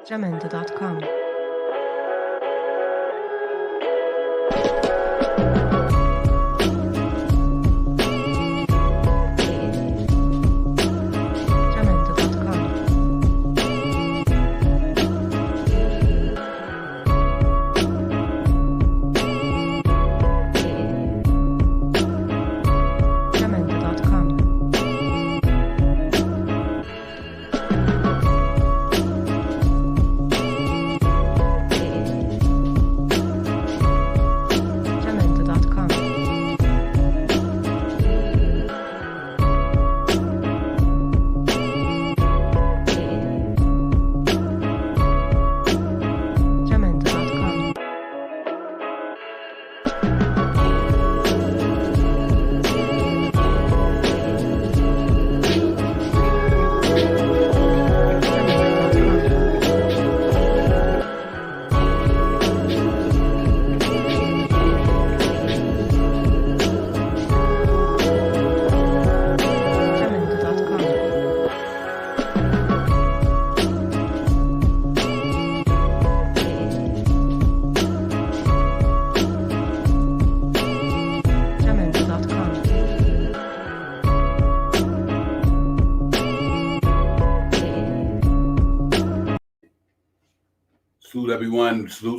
Jamendo.com.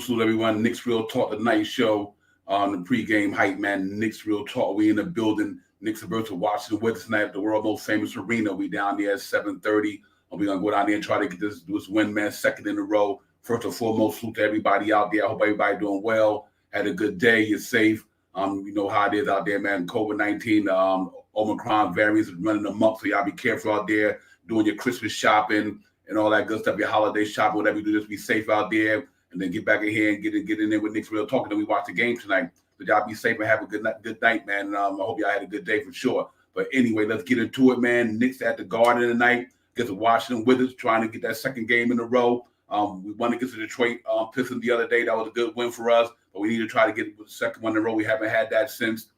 Salute everyone. Knicks Real Talk, the night show on the pregame hype, man. Knicks Real Talk. We in the building. Knicks versus Washington with tonight at the world most famous arena. We down there at 7:30. We're gonna go down there and try to get this win, man. Second in a row. First and foremost, salute to everybody out there. I hope everybody doing well. Had a good day. You're safe. You know how it is out there, man. COVID-19, Omicron variants is running amok, so y'all be careful out there doing your Christmas shopping and all that good stuff. Your holiday shopping, whatever you do, just be safe out there. And then get back in here and get in there with Knicks Real Talk. And then we watch the game tonight. So y'all be safe and have a good night, man. And I hope y'all had a good day for sure. But anyway, let's get into it, man. Knicks at the Garden tonight. Get to Washington with us, trying to get that second game in a row. We won against the Detroit Pistons the other day. That was a good win for us. But we need to try to get the second one in a row. We haven't had that since,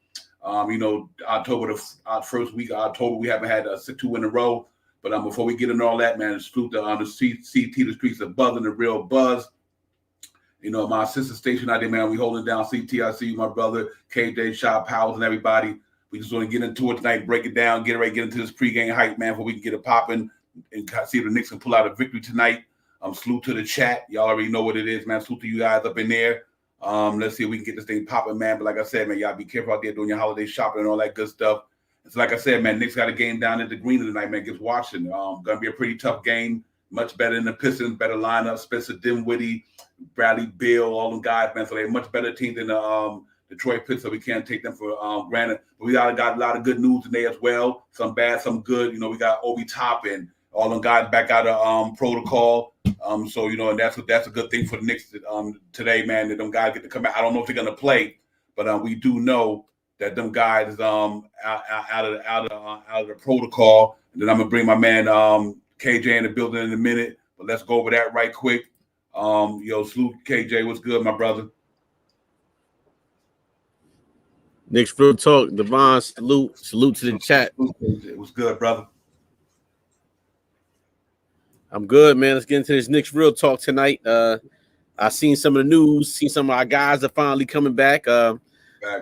October, the first week of October. We haven't had 2 in a row. But before we get into all that, man, salute the CT, the streets are buzzing, the real buzz. You know, my sister station out there, man, we holding down CT. I see you, my brother, KJ, Shop, Powers, and everybody. We just want to get into it tonight, break it down, get into this pregame hype, man, before we can get it popping and see if the Knicks can pull out a victory tonight. Salute to the chat. Y'all already know what it is, man. Salute to you guys up in there. Let's see if we can get this thing popping, man. But like I said, man, y'all be careful out there doing your holiday shopping and all that good stuff. So like I said, man, Knicks got a game down at the Green tonight, man, against Washington. Going to be a pretty tough game. Much better than the Pistons, better lineup. Spencer Dinwiddie, Bradley Beal, all them guys, man. So they're a much better team than the Detroit Pistons, so we can't take them for granted. But we got a lot of good news today as well. Some bad, some good. You know, we got Obi Toppin, all them guys back out of protocol. So, you know, and that's a good thing for the Knicks today, man, that them guys get to come out. I don't know if they're going to play, but we do know that them guys is out of the protocol. And then I'm going to bring my man KJ in the building in a minute, but let's go over that right quick. Salute KJ. What's good, my brother? Knicks Real Talk, Devon, salute to the chat. What's good, brother? I'm good, man. Let's get into this Knicks Real Talk tonight. I seen some of the news, seen some of our guys are finally coming back.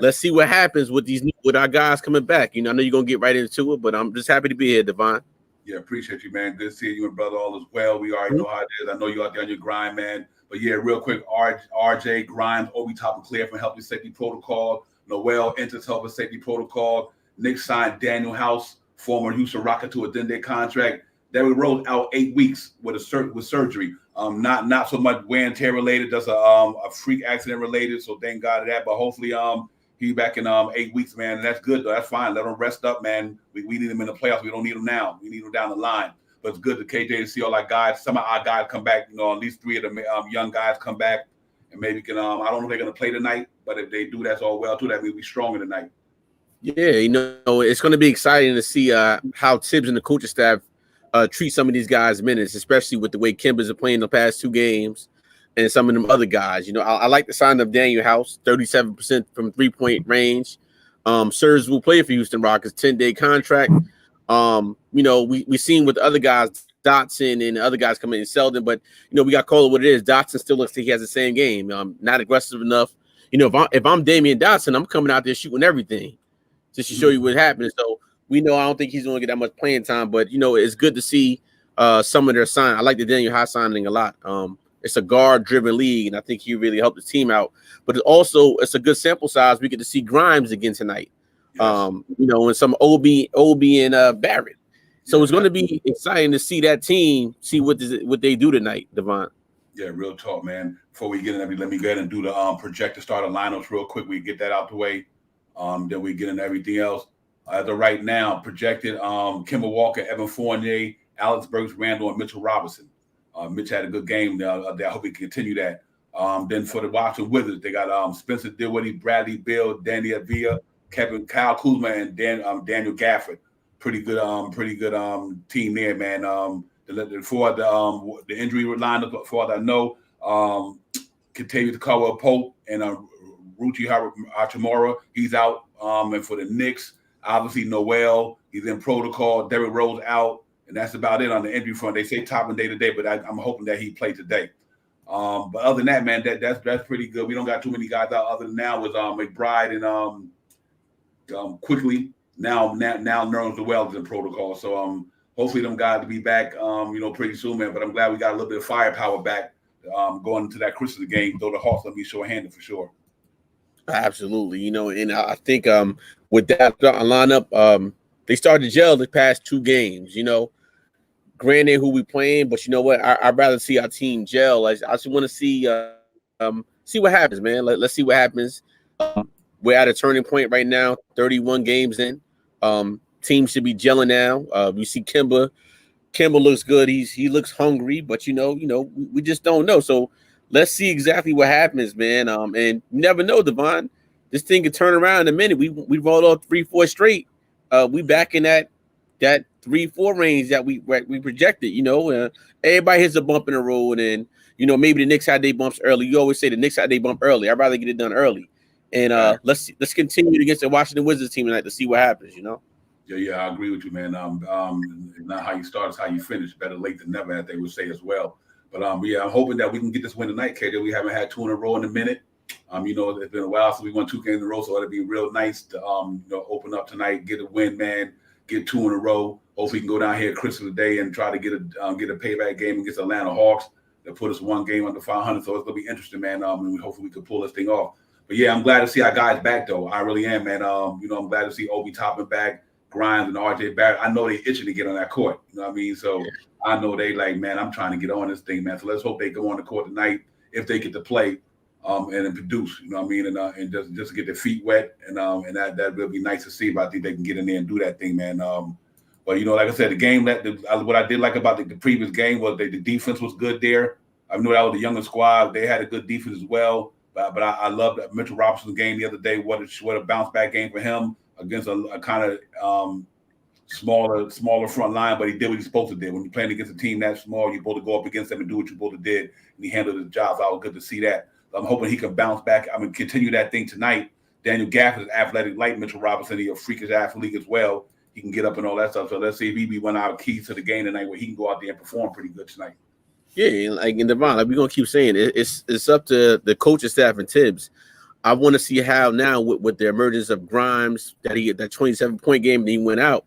Let's see what happens with our guys coming back. You know, I know you're gonna get right into it, but I'm just happy to be here, Devon. Yeah, appreciate you, man. Good seeing you and brother all as well. We already know how it is. I know you out there on your grind, man. But yeah, real quick, RJ, Grimes, Obi Toppin clear from health and safety protocol. Noel enters health and safety protocol. Knicks signed Daniel House, former Houston Rocket, to a 10-day contract. Derrick Rose out 8 weeks with surgery. Not so much wear and tear related, just a freak accident related. So thank God to that. But hopefully he's back in 8 weeks, man. And that's good though. That's fine. Let him rest up, man. We need him in the playoffs. We don't need him now. We need him down the line. But it's good to KJ to see all our guys. Some of our guys come back. You know, at least 3 of the young guys come back, and maybe can. I don't know if they're gonna play tonight, but if they do, that's all well too. That means we're stronger tonight. Yeah, you know, it's going to be exciting to see how Tibbs and the coaching staff treat some of these guys' minutes, especially with the way Kemba's are playing the past 2 games, and some of them other guys. You know, I like the sign of Daniel House, 37% from 3-point range. Serge will play for Houston Rockets, 10-day contract. You know, we seen with the other guys Dotson and the other guys coming in Selden, but we got to call it what it is. Dotson still looks like he has the same game. Not aggressive enough. If I'm Damian Dotson, I'm coming out there shooting everything just to show you what happens. So we know I don't think he's going to get that much playing time, but it's good to see some of their sign. I like the Daniel House signing a lot. It's a guard-driven league, and I think he really helped the team out. But it's a good sample size. We get to see Grimes again tonight. Yes. And some OB and Barrett. So it's going to be exciting to see that team, see what they do tonight, Devon. Yeah, real talk, man. Before we get in, let me go ahead and do the projected starter lineups real quick. We get that out the way. Then we get into everything else. As of right now, projected Kemba Walker, Evan Fournier, Alex Burks, Randall, and Mitchell Robinson. Mitch had a good game. I hope he can continue that. Then for the Washington Wizards, they got Spencer Dinwiddie, Bradley Beal, Danny Avila, Kyle Kuzma, and Daniel Gafford. Pretty good team there, man. For the injury lineup, as far as I know, Kentavious Caldwell-Pope and Ruchi Hachimura, he's out. And for the Knicks, obviously Noel, he's in protocol. Derrick Rose out. And that's about it on the injury front. They say Toppin day to day, but I'm hoping that he played today. But other than that, man, that's pretty good. We don't got too many guys out. Other than now with McBride and Quickly. Now Nerlens Noel is in protocol. So hopefully them guys will be back pretty soon, man. But I'm glad we got a little bit of firepower back going into that Christmas game. Though the Hawks will be short-handed for sure. Absolutely, and I think with that lineup, they started to gel the past 2 games. Granted, who we playing, but you know what? I'd rather see our team gel. I just want to see what happens, man. Let's see what happens. We're at a turning point right now. 31 games in. Team should be gelling now. We see Kemba. Kemba looks good. He looks hungry, but we just don't know. So let's see exactly what happens, man. And you never know, Devon. This thing could turn around in a minute. We rolled off 3-4 straight. We back in that 3-4 range that we projected. Everybody hits a bump in the road, and maybe the Knicks had their bumps early. You always say the Knicks had their bump early. I'd rather get it done early. And let's continue against the Washington Wizards team tonight to see what happens. Yeah, I agree with you, man. Not how you start, it's how you finish. Better late than never, as they would say as well. But I'm hoping that we can get this win tonight, KJ. We haven't had 2 in a row in a minute. It's been a while since we won 2 games in a row, so it'd be real nice to open up tonight, get a win, man, get 2 in a row. Hopefully, we can go down here Christmas Day and try to get a payback game against the Atlanta Hawks. They'll put us 1 game under 500, so it's gonna be interesting, man. And hopefully we can pull this thing off. But yeah, I'm glad to see our guys back, though. I really am, man. I'm glad to see Obi Toppin back, Grimes and RJ Barrett. I know they itching to get on that court. You know what I mean? So yeah. I know they like, man, I'm trying to get on this thing, man. So let's hope they go on the court tonight if they get to play and then produce. You know what I mean? And just get their feet wet and that will be nice to see. But I think they can get in there and do that thing, man. But like I said, the game what I did like about the previous game was the defense was good there. I know that was the younger squad. They had a good defense as well. But I loved Mitchell Robinson's game the other day. What a bounce back game for him against a kind of smaller front line. But he did what he's supposed to do. When you're playing against a team that small, you're supposed to go up against them and do what you're supposed to do. And he handled his job. So I was good to see that. So I'm hoping he can bounce back. I'm going to continue that thing tonight. Daniel Gafford is athletic like Mitchell Robinson. He's a freakish athlete as well. He can get up and all that stuff. So let's see if he be one of our keys to the game tonight where he can go out there and perform pretty good tonight. Yeah, like in Devon, we're gonna keep saying it's up to the coaching staff and Tibbs. I want to see how now with the emergence of Grimes that 27-point game and he went out.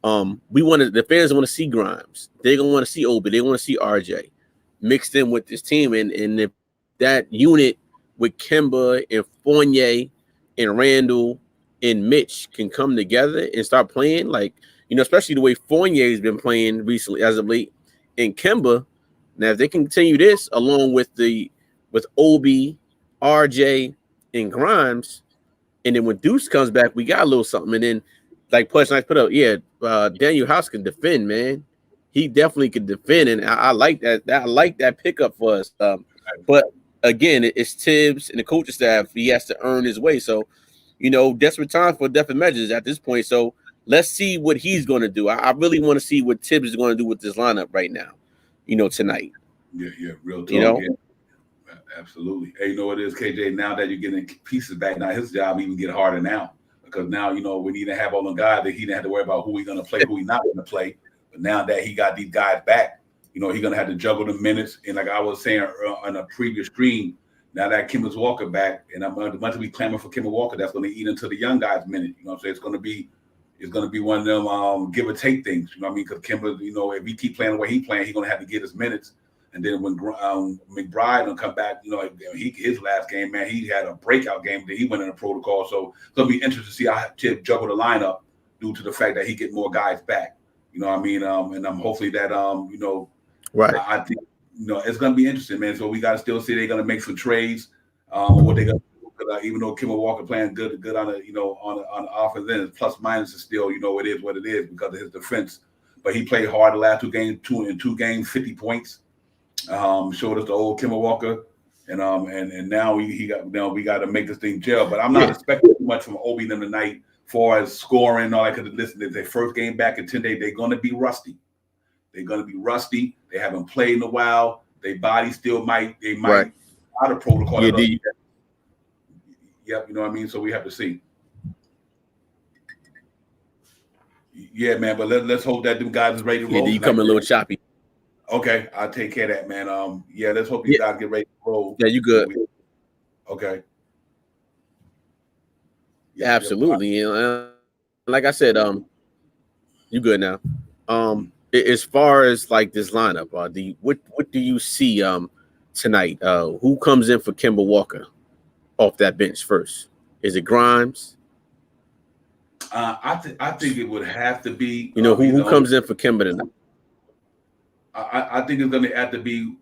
The fans want to see Grimes. They're gonna want to see Obi. They want to see RJ mixed in with this team, and if that unit with Kemba and Fournier and Randall and Mitch can come together and start playing especially the way Fournier has been playing recently as of late, and Kemba. Now, if they can continue this along with Obi, RJ, and Grimes, and then when Deuce comes back, we got a little something. And then, like Plush Nice put up, Daniel House can defend, man. He definitely can defend, and I like that. I like that pickup for us. But again, it's Tibbs and the coaching staff. He has to earn his way. So, desperate time for definite measures at this point. So let's see what he's going to do. I really want to see what Tibbs is going to do with this lineup right now. Tonight. Yeah, real talk. Yeah. Absolutely. Hey, what it is, KJ? Now that you're getting pieces back, now his job even get harder now because now we need to have all the guys that he didn't have to worry about who he's going to play, who he's not going to play. But now that he got these guys back, he's going to have to juggle the minutes. And like I was saying on a previous stream, now that Kemba Walker back, and I'm going to be clamoring for Kemba Walker, that's going to eat into the young guys' minute. You know what I'm saying? It's going to be one of them give or take things. You know what I mean? Because Kemba, if he keep playing the way he playing, he's going to have to get his minutes. And then when McBride will come back, his last game, man, he had a breakout game that he went in the protocol. So it's going to be interesting to see how Tip juggle the lineup due to the fact that he get more guys back. You know what I mean? And I'm hopefully that right. I think it's going to be interesting, man. So we got to still see they're going to make some trades. What they're going to do, even though Kemba Walker playing good on the offense, then plus minus is still it is what it is because of his defense. But he played hard the last two games, 50 points. Showed us the old Kemba Walker, and now we got to make this thing gel. But I'm not expecting too much from Obi them tonight, far as scoring and all that. Because listen, it's their first game back in 10 days. They're going to be rusty. They haven't played in a while. Their body still might out of protocol. Yeah, yep, you know what I mean. So we have to see. Yeah, man. But let's hope that them guys is ready to roll. You come a little choppy. Okay, I'll take care of that, man. Let's hope you guys get ready to roll. Yeah, you good. Okay. Yeah, absolutely. Like I said, you good now. As far as like this lineup, what do you see tonight? Who comes in for Kemba Walker off that bench first? Is it Grimes? I think it would have to be. Who comes in for Kemba tonight? I think it's going to have to be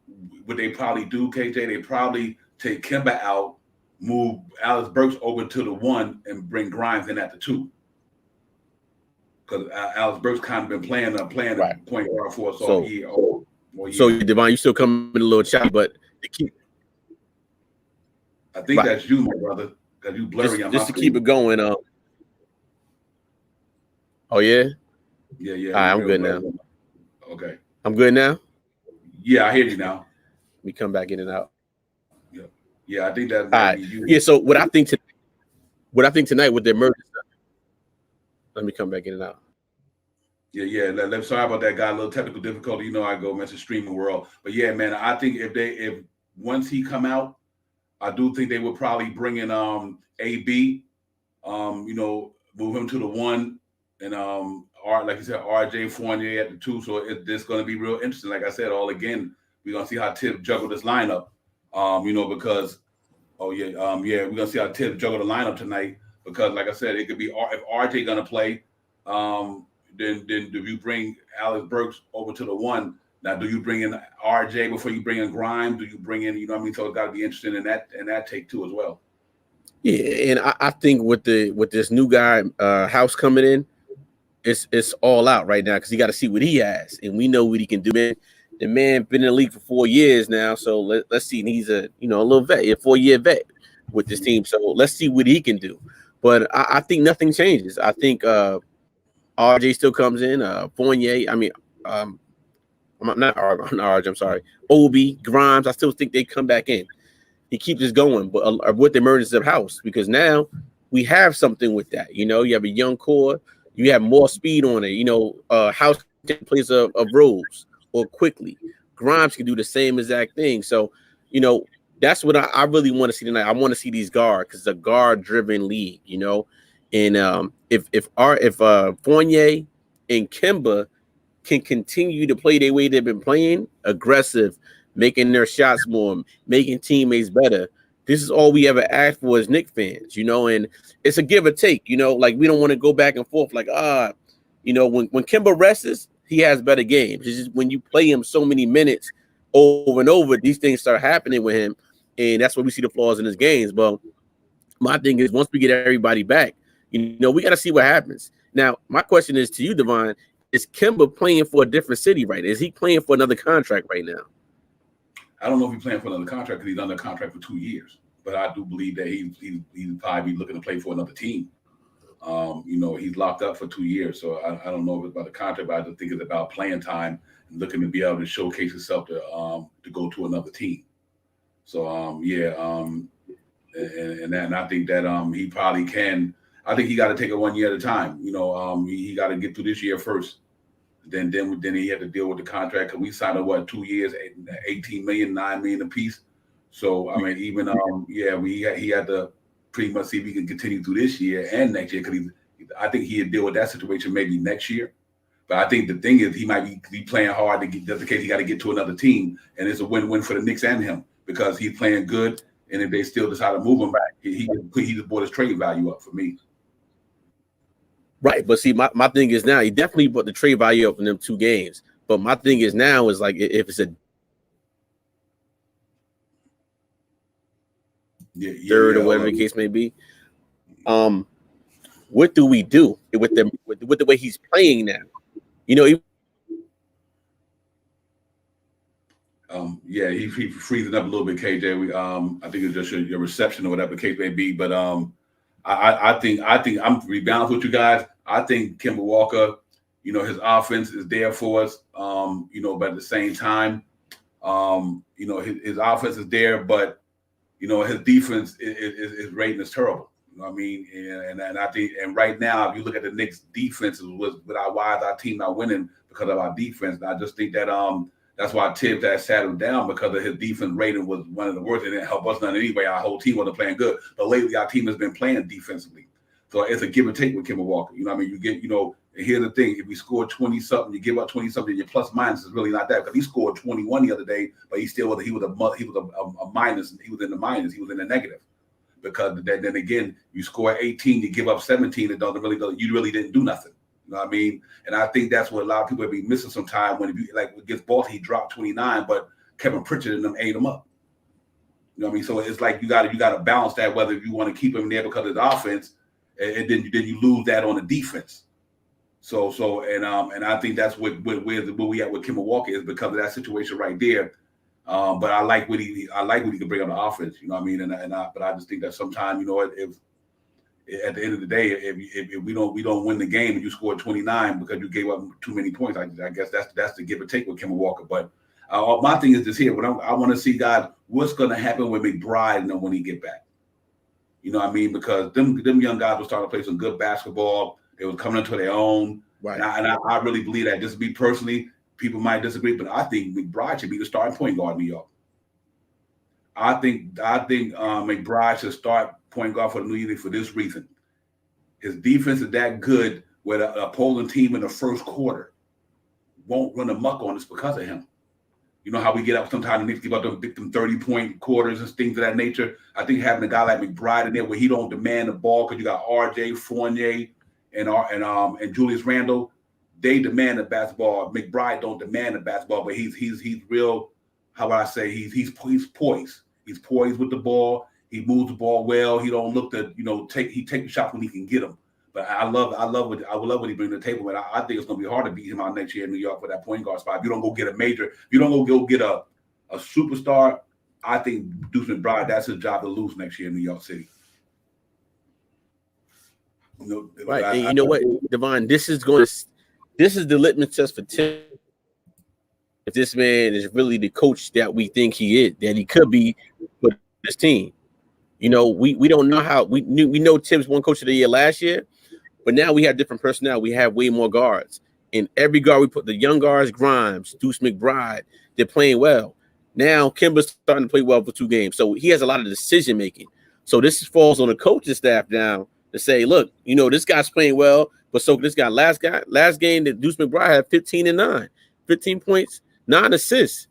what they probably do, KJ. They probably take Kemba out, move Alex Burks over to the 1, and bring Grimes in at the 2. Because Alex Burks kind of been playing the point guard for us all year. So, Devon, you still coming a little choppy, but I think that's you, my brother, because you blurry on just to keep it going. Oh, yeah? Yeah. All right, I'm good now. Okay. I'm good now? Yeah, I hear you now. Let me come back in and out. Yeah, I think that's you. Yeah, so what I think tonight with the emergence. Let me come back in and out. Yeah. Sorry about that, guy. A little technical difficulty. I go mess with streaming world. But yeah, man, I think if once he come out, I do think they would probably bring in AB, move him to the 1, and like you said, RJ Fournier at the 2. So it's going to be real interesting. Like I said, we're going to see how Tip juggle this lineup. Because we're going to see how Tip juggle the lineup tonight. Because like I said, it could be if RJ going to play, then do you bring Alex Burks over to the 1? Now, do you bring in RJ before you bring in Grimes? Do you bring in, So it's got to be interesting in that take too as well. Yeah, and I think with this new guy House coming in, it's all out right now because he got to see what he has, and we know what he can do. Man, the man been in the league for 4 years now, so let's see. And he's a little vet, a 4-year vet with this team. So let's see what he can do. But I think nothing changes. I think RJ still comes in. Fournier. I mean, I'm not RJ. I'm sorry. Obi, Grimes. I still think they come back in. He keeps us going, but with the emergence of House, because now we have something with that. You have a young core. You have more speed on it. House plays a Rose or quickly. Grimes can do the same exact thing. So, that's what I really want to see tonight. I want to see these guards because it's a guard-driven league, And if Fournier and Kemba can continue to play the way they've been playing, aggressive, making their shots more, making teammates better. This is all we ever asked for as Knicks fans, and it's a give or take, like we don't want to go back and forth like, when Kemba rests, he has better games. It's just when you play him so many minutes over and over, these things start happening with him, and that's where we see the flaws in his games. But my thing is, once we get everybody back, we got to see what happens. Now, my question is to you, Devon, is Kemba playing for a different city right now? Is he playing for another contract right now? I don't know if he's playing for another contract because he's under contract for 2 years. But I do believe that he's probably be looking to play for another team. He's locked up for 2 years. So I don't know if it's about the contract, but I just think it's about playing time and looking to be able to showcase himself to go to another team. So, and I think that he probably can. I think he got to take it 1 year at a time. He got to get through this year first. Then he had to deal with the contract because we signed a 2 years, 18 million, 9 million apiece. So I mean, even he had to pretty much see if he can continue through this year and next year because I think he'd deal with that situation maybe next year. But I think the thing is he might be playing hard to get, just in case he got to get to another team, and it's a win-win for the Knicks and him because he's playing good, and if they still decide to move him back, he just brought his trade value up for me. Right, but see, my thing is now he definitely brought the trade value up in them 2 games. But my thing is now is like if it's a third or whatever the case may be, what do we do with them with the way he's playing now? You know, he freezing up a little bit, KJ. I think it's just your reception or whatever the case may be. But I think I'm to be balanced with you guys. I think Kemba Walker, his offense is there for us. But at the same time, his offense is there, but his defense is rating is terrible. You know what I mean? And I think, and right now, if you look at the Knicks' defense, our team not winning because of our defense. And I just think that that's why Tibbs had sat him down because of his defense rating was one of the worst. It didn't help us none anyway. Our whole team wasn't playing good. But lately, our team has been playing defensively. So it's a give and take with Kemba Walker. You know what I mean? You get, here's the thing. If we score 20-something, you give up 20-something, your plus minus is really not that because he scored 21 the other day, but he was a minus. He was in the minus. He was in the negative. Because then again, you score 18, you give up 17, it doesn't really go. You really didn't do nothing. You know what I mean? And I think that's what a lot of people be missing sometimes when against Baltimore, he dropped 29, but Kevin Pritchard and them ate him up. You know what I mean? So it's like you got to balance that whether you want to keep him there because of the offense, and then you lose that on the defense. So I think that's where we at with Kemba Walker is because of that situation right there. But I like what he can bring on the offense. You know what I mean? But I just think that sometimes, if at the end of the day, if we don't win the game and you scored 29 because you gave up too many points, I guess that's the give and take with Kemba Walker. But my thing is this here. When I want to see God, what's going to happen with McBride when he get back? You know what I mean? Because them young guys were starting to play some good basketball. They were coming into their own. Right. And I really believe that. Just me personally, people might disagree, but I think McBride should be the starting point guard in New York. I think McBride should start point guard for the New York for this reason. His defense is that good where the opposing team in the first quarter won't run amok on us because of him. You know how we get up sometimes and Knicks give up them 30-point quarters and things of that nature. I think having a guy like McBride in there where he don't demand the ball because you got RJ, Fournier, and Julius Randle, they demand the basketball. McBride don't demand the basketball, but he's real. How would I say he's poised. He's poised with the ball. He moves the ball well. He don't look to take the shots when he can get them. But I would love what he brings to the table. But I think it's going to be hard to beat him out next year in New York for that point guard spot. If you don't go get a superstar, I think Deuce McBride, that's his job to lose next year in New York City. Right, and you know what, Devon, this is the litmus test for Tim. If this man is really the coach that we think he is, that he could be for this team. We don't know how we know Tim's won coach of the year last year, but now we have different personnel. We have way more guards. And every guard we put, the young guards, Grimes, Deuce McBride, they're playing well. Now Kimba's starting to play well for 2 games. So he has a lot of decision making. So this falls on the coaching staff now to say, look, this guy's playing well, but so this guy, last game that Deuce McBride had 15 and 9, 15 points, 9 assists.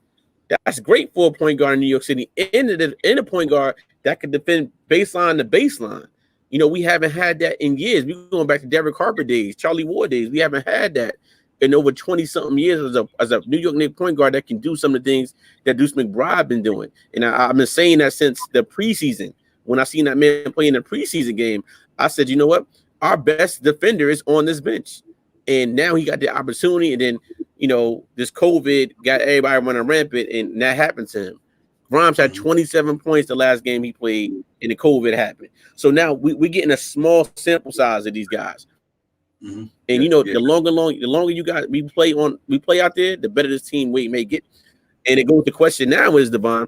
That's great for a point guard in New York City. And a point guard that could defend baseline to baseline. We haven't had that in years. We're going back to Derek Harper days, Charlie Ward days. We haven't had that in over 20-something years as a New York Knicks point guard that can do some of the things that Deuce McBride been doing. And I've been saying that since the preseason. When I seen that man play in the preseason game, I said, you know what? Our best defender is on this bench. And now he got the opportunity. And then, this COVID got everybody running rampant, and that happened to him. Grimes had 27 points the last game he played, and the COVID happened. So now we're getting a small sample size of these guys. Mm-hmm. And the longer we play out there, the better this team we may get. And it goes to question now is, Devon,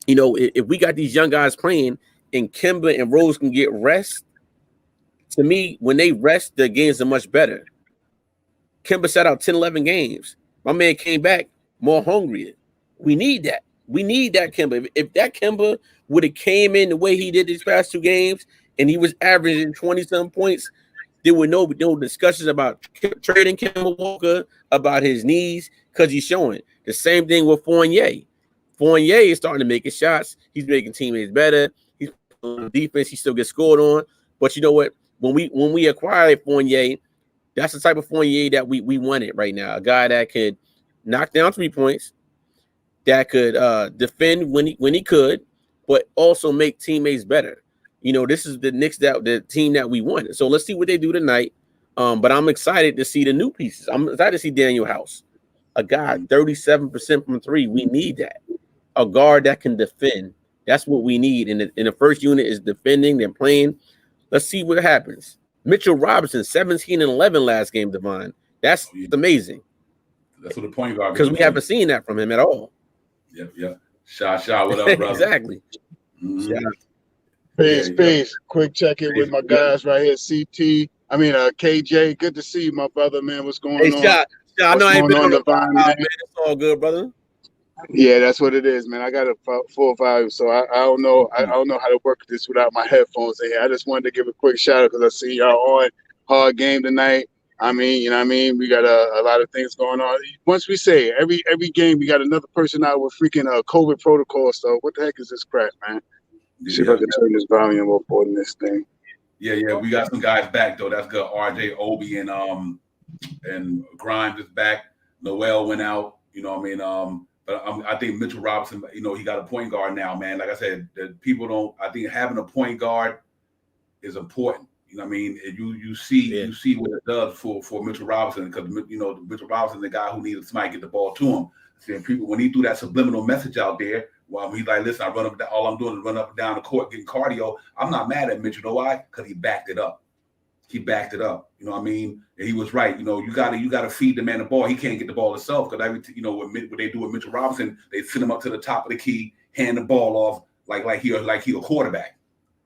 if we got these young guys playing and Kemba and Rose can get rest, to me, when they rest, their games are much better. Kimba sat out 10, 11 games. My man came back more hungry. We need that. We need that Kimba. If that Kimba would have came in the way he did these past 2 games and he was averaging 20-some points, there were no discussions about trading Kimba Walker, about his knees, because he's showing. The same thing with Fournier. Fournier is starting to make his shots. He's making teammates better. He's on defense. He still gets scored on. But you know what? When we acquired Fournier, that's the type of Fournier that we wanted right now. A guy that could knock down 3 points, that could defend when he could, but also make teammates better. You know, this is the Knicks, the team that we wanted. So let's see what they do tonight. But I'm excited to see the new pieces. I'm excited to see Daniel House, a guy 37% from 3. We need that. A guard that can defend. That's what we need. And the first unit is defending. They're playing. Let's see what happens. Mitchell Robinson, 17 and 11 last game, Devon. That's amazing. That's what the point guard. Because we haven't seen that from him at all. Yep. Shot. What up, brother? Exactly. Peace. Quick check-in with my guys right here. KJ. Good to see you, my brother, man. What's going on? Shot. I know I ain't been on the Devon, man. It's all good, brother. Yeah, that's what it is, man. I got a full volume, so I don't know. I don't know how to work this without my headphones in here. I just wanted to give a quick shout out because I see y'all on hard game tonight. I mean, you know what I mean? We got a lot of things going on. Once we say every game, we got another person out with freaking COVID protocol. So what the heck is this crap, man? See if I can turn this volume up on this thing. Yeah. We got some guys back though. That's good. RJ, Obi, and Grimes is back. Noel went out. You know what I mean? But I think Mitchell Robinson, you know, he got a point guard now, man. Like I said, that people don't. I think having a point guard is important. You know what I mean? And you see what it does for Mitchell Robinson, because you know Mitchell Robinson, the guy who needed somebody to get the ball to him. Seeing people when he threw that subliminal message out there, well, he's like, listen, I run up and down, all I'm doing is run up and down the court getting cardio. I'm not mad at Mitchell. You know why? Because he backed it up. You know what I mean? And he was right. You know, you gotta feed the man the ball. He can't get the ball himself, because you know what they do with Mitchell Robinson, they send him up to the top of the key, hand the ball off like he a quarterback.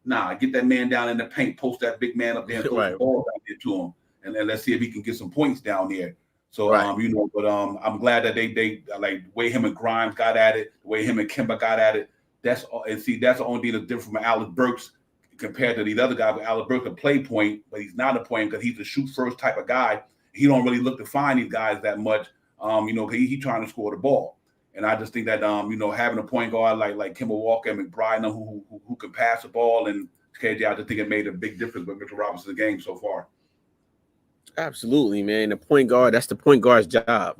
Nah, get that man down in the paint, post that big man up there, and throw the ball right there to him, and let's see if he can get some points down there. So you know, but I'm glad that they like the way him and Grimes got at it, the way him and Kimba got at it. That's the only thing that's different from Alex Burks compared to these other guys. But Alex Burks a play point, but he's not a point because he's a shoot first type of guy. He don't really look to find these guys that much. You know, he trying to score the ball. And I just think that you know, having a point guard like Kimba Walker and McBride who can pass the ball, and KJ, I just think it made a big difference with Mitchell Robinson's game so far. Absolutely, man. The point guard, that's the point guard's job.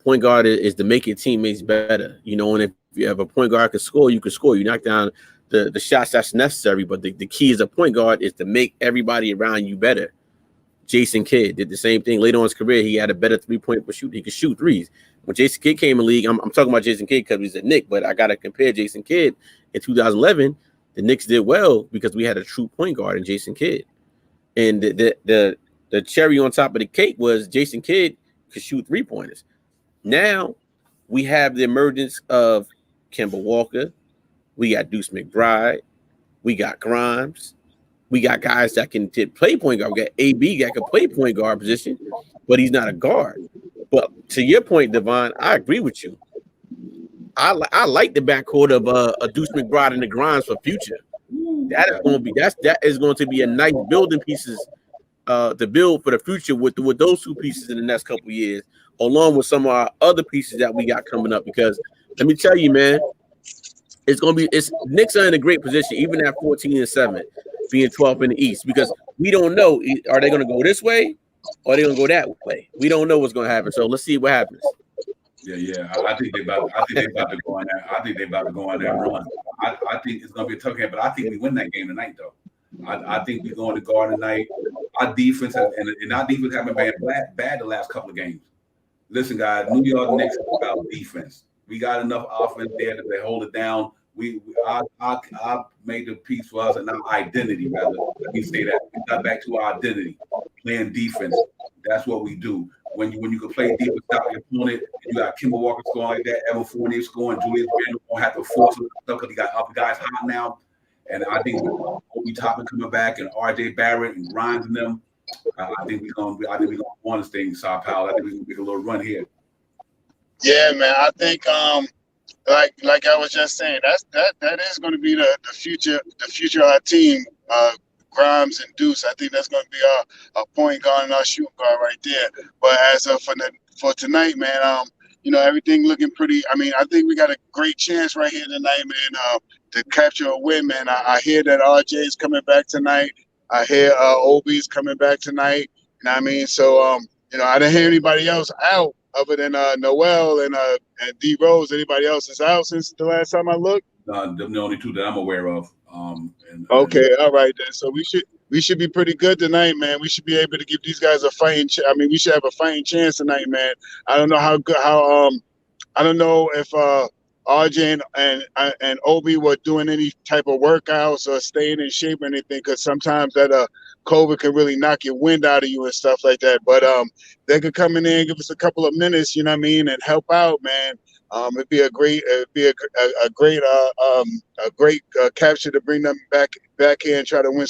Point guard is to make your teammates better. You know, and if you have a point guard can score, you can score. You knock down the shots that's necessary, but the key as a point guard is to make everybody around you better. Jason Kidd did the same thing later on in his career. He had a better 3-point per shoot. He could shoot threes. When Jason Kidd came in the league, I'm talking about Jason Kidd because he's a Knick, but I got to compare Jason Kidd in 2011. The Knicks did well because we had a true point guard in Jason Kidd. And the cherry on top of the cake was Jason Kidd could shoot 3-pointers. Now we have the emergence of Kimba Walker. We got Deuce McBride. We got Grimes. We got guys that can play point guard. We got AB that can play point guard position, but he's not a guard. But to your point, Devon, I agree with you. I like the backcourt of a Deuce McBride and the Grimes for future. That is going to be a nice building pieces to build for the future with those two pieces in the next couple of years, along with some of our other pieces that we got coming up. Because let me tell you, man, Knicks are in a great position, even at 14-7, being 12th in the East, because we don't know, are they going to go this way or are they going to go that way? We don't know what's going to happen. So let's see what happens. Yeah. I think they about to go on there. I think they about to go on there and run. I think it's going to be a tough game, but I think we win that game tonight, though. I think we're going to guard tonight. Our defense and our defense haven't been bad the last couple of games. Listen, guys, New York Knicks is about defense. We got enough offense there to hold it down. I made the piece for us and our identity, rather. Let me say that. We got back to our identity, playing defense. That's what we do. When you can play defense, stop your opponent, you got Kimba Walker scoring like that, Evan Fournier scoring, Julius Randle won't have to force stuff because he got other guys hot now. And I think Obi Toppin coming back and RJ Barrett and Grimes and them, I think we're gonna want to stay in Sao Paulo. I think we can make a little run here. Yeah, man. I think like I was just saying, that is going to be the future of our team. Grimes and Deuce. I think that's going to be our point guard and our shooting guard right there. But as of for tonight, man, everything looking pretty. I mean, I think we got a great chance right here tonight, man, to capture a win, man. I hear that RJ is coming back tonight. I hear Obi's coming back tonight. You know what I mean? So I didn't hear anybody else out other than Noel and D Rose. Anybody else is out since the last time I looked? The only two that I'm aware of. Okay, all right then. So we should be pretty good tonight, man. We should be able to give these guys a fighting. We should have a fighting chance tonight, man. I don't know I don't know if RJ and Obi were doing any type of workouts or staying in shape or anything, because sometimes that COVID can really knock your wind out of you and stuff like that. But they could come in there and give us a couple of minutes, you know what I mean, and help out, man. It'd be a great capture to bring them back here and try to win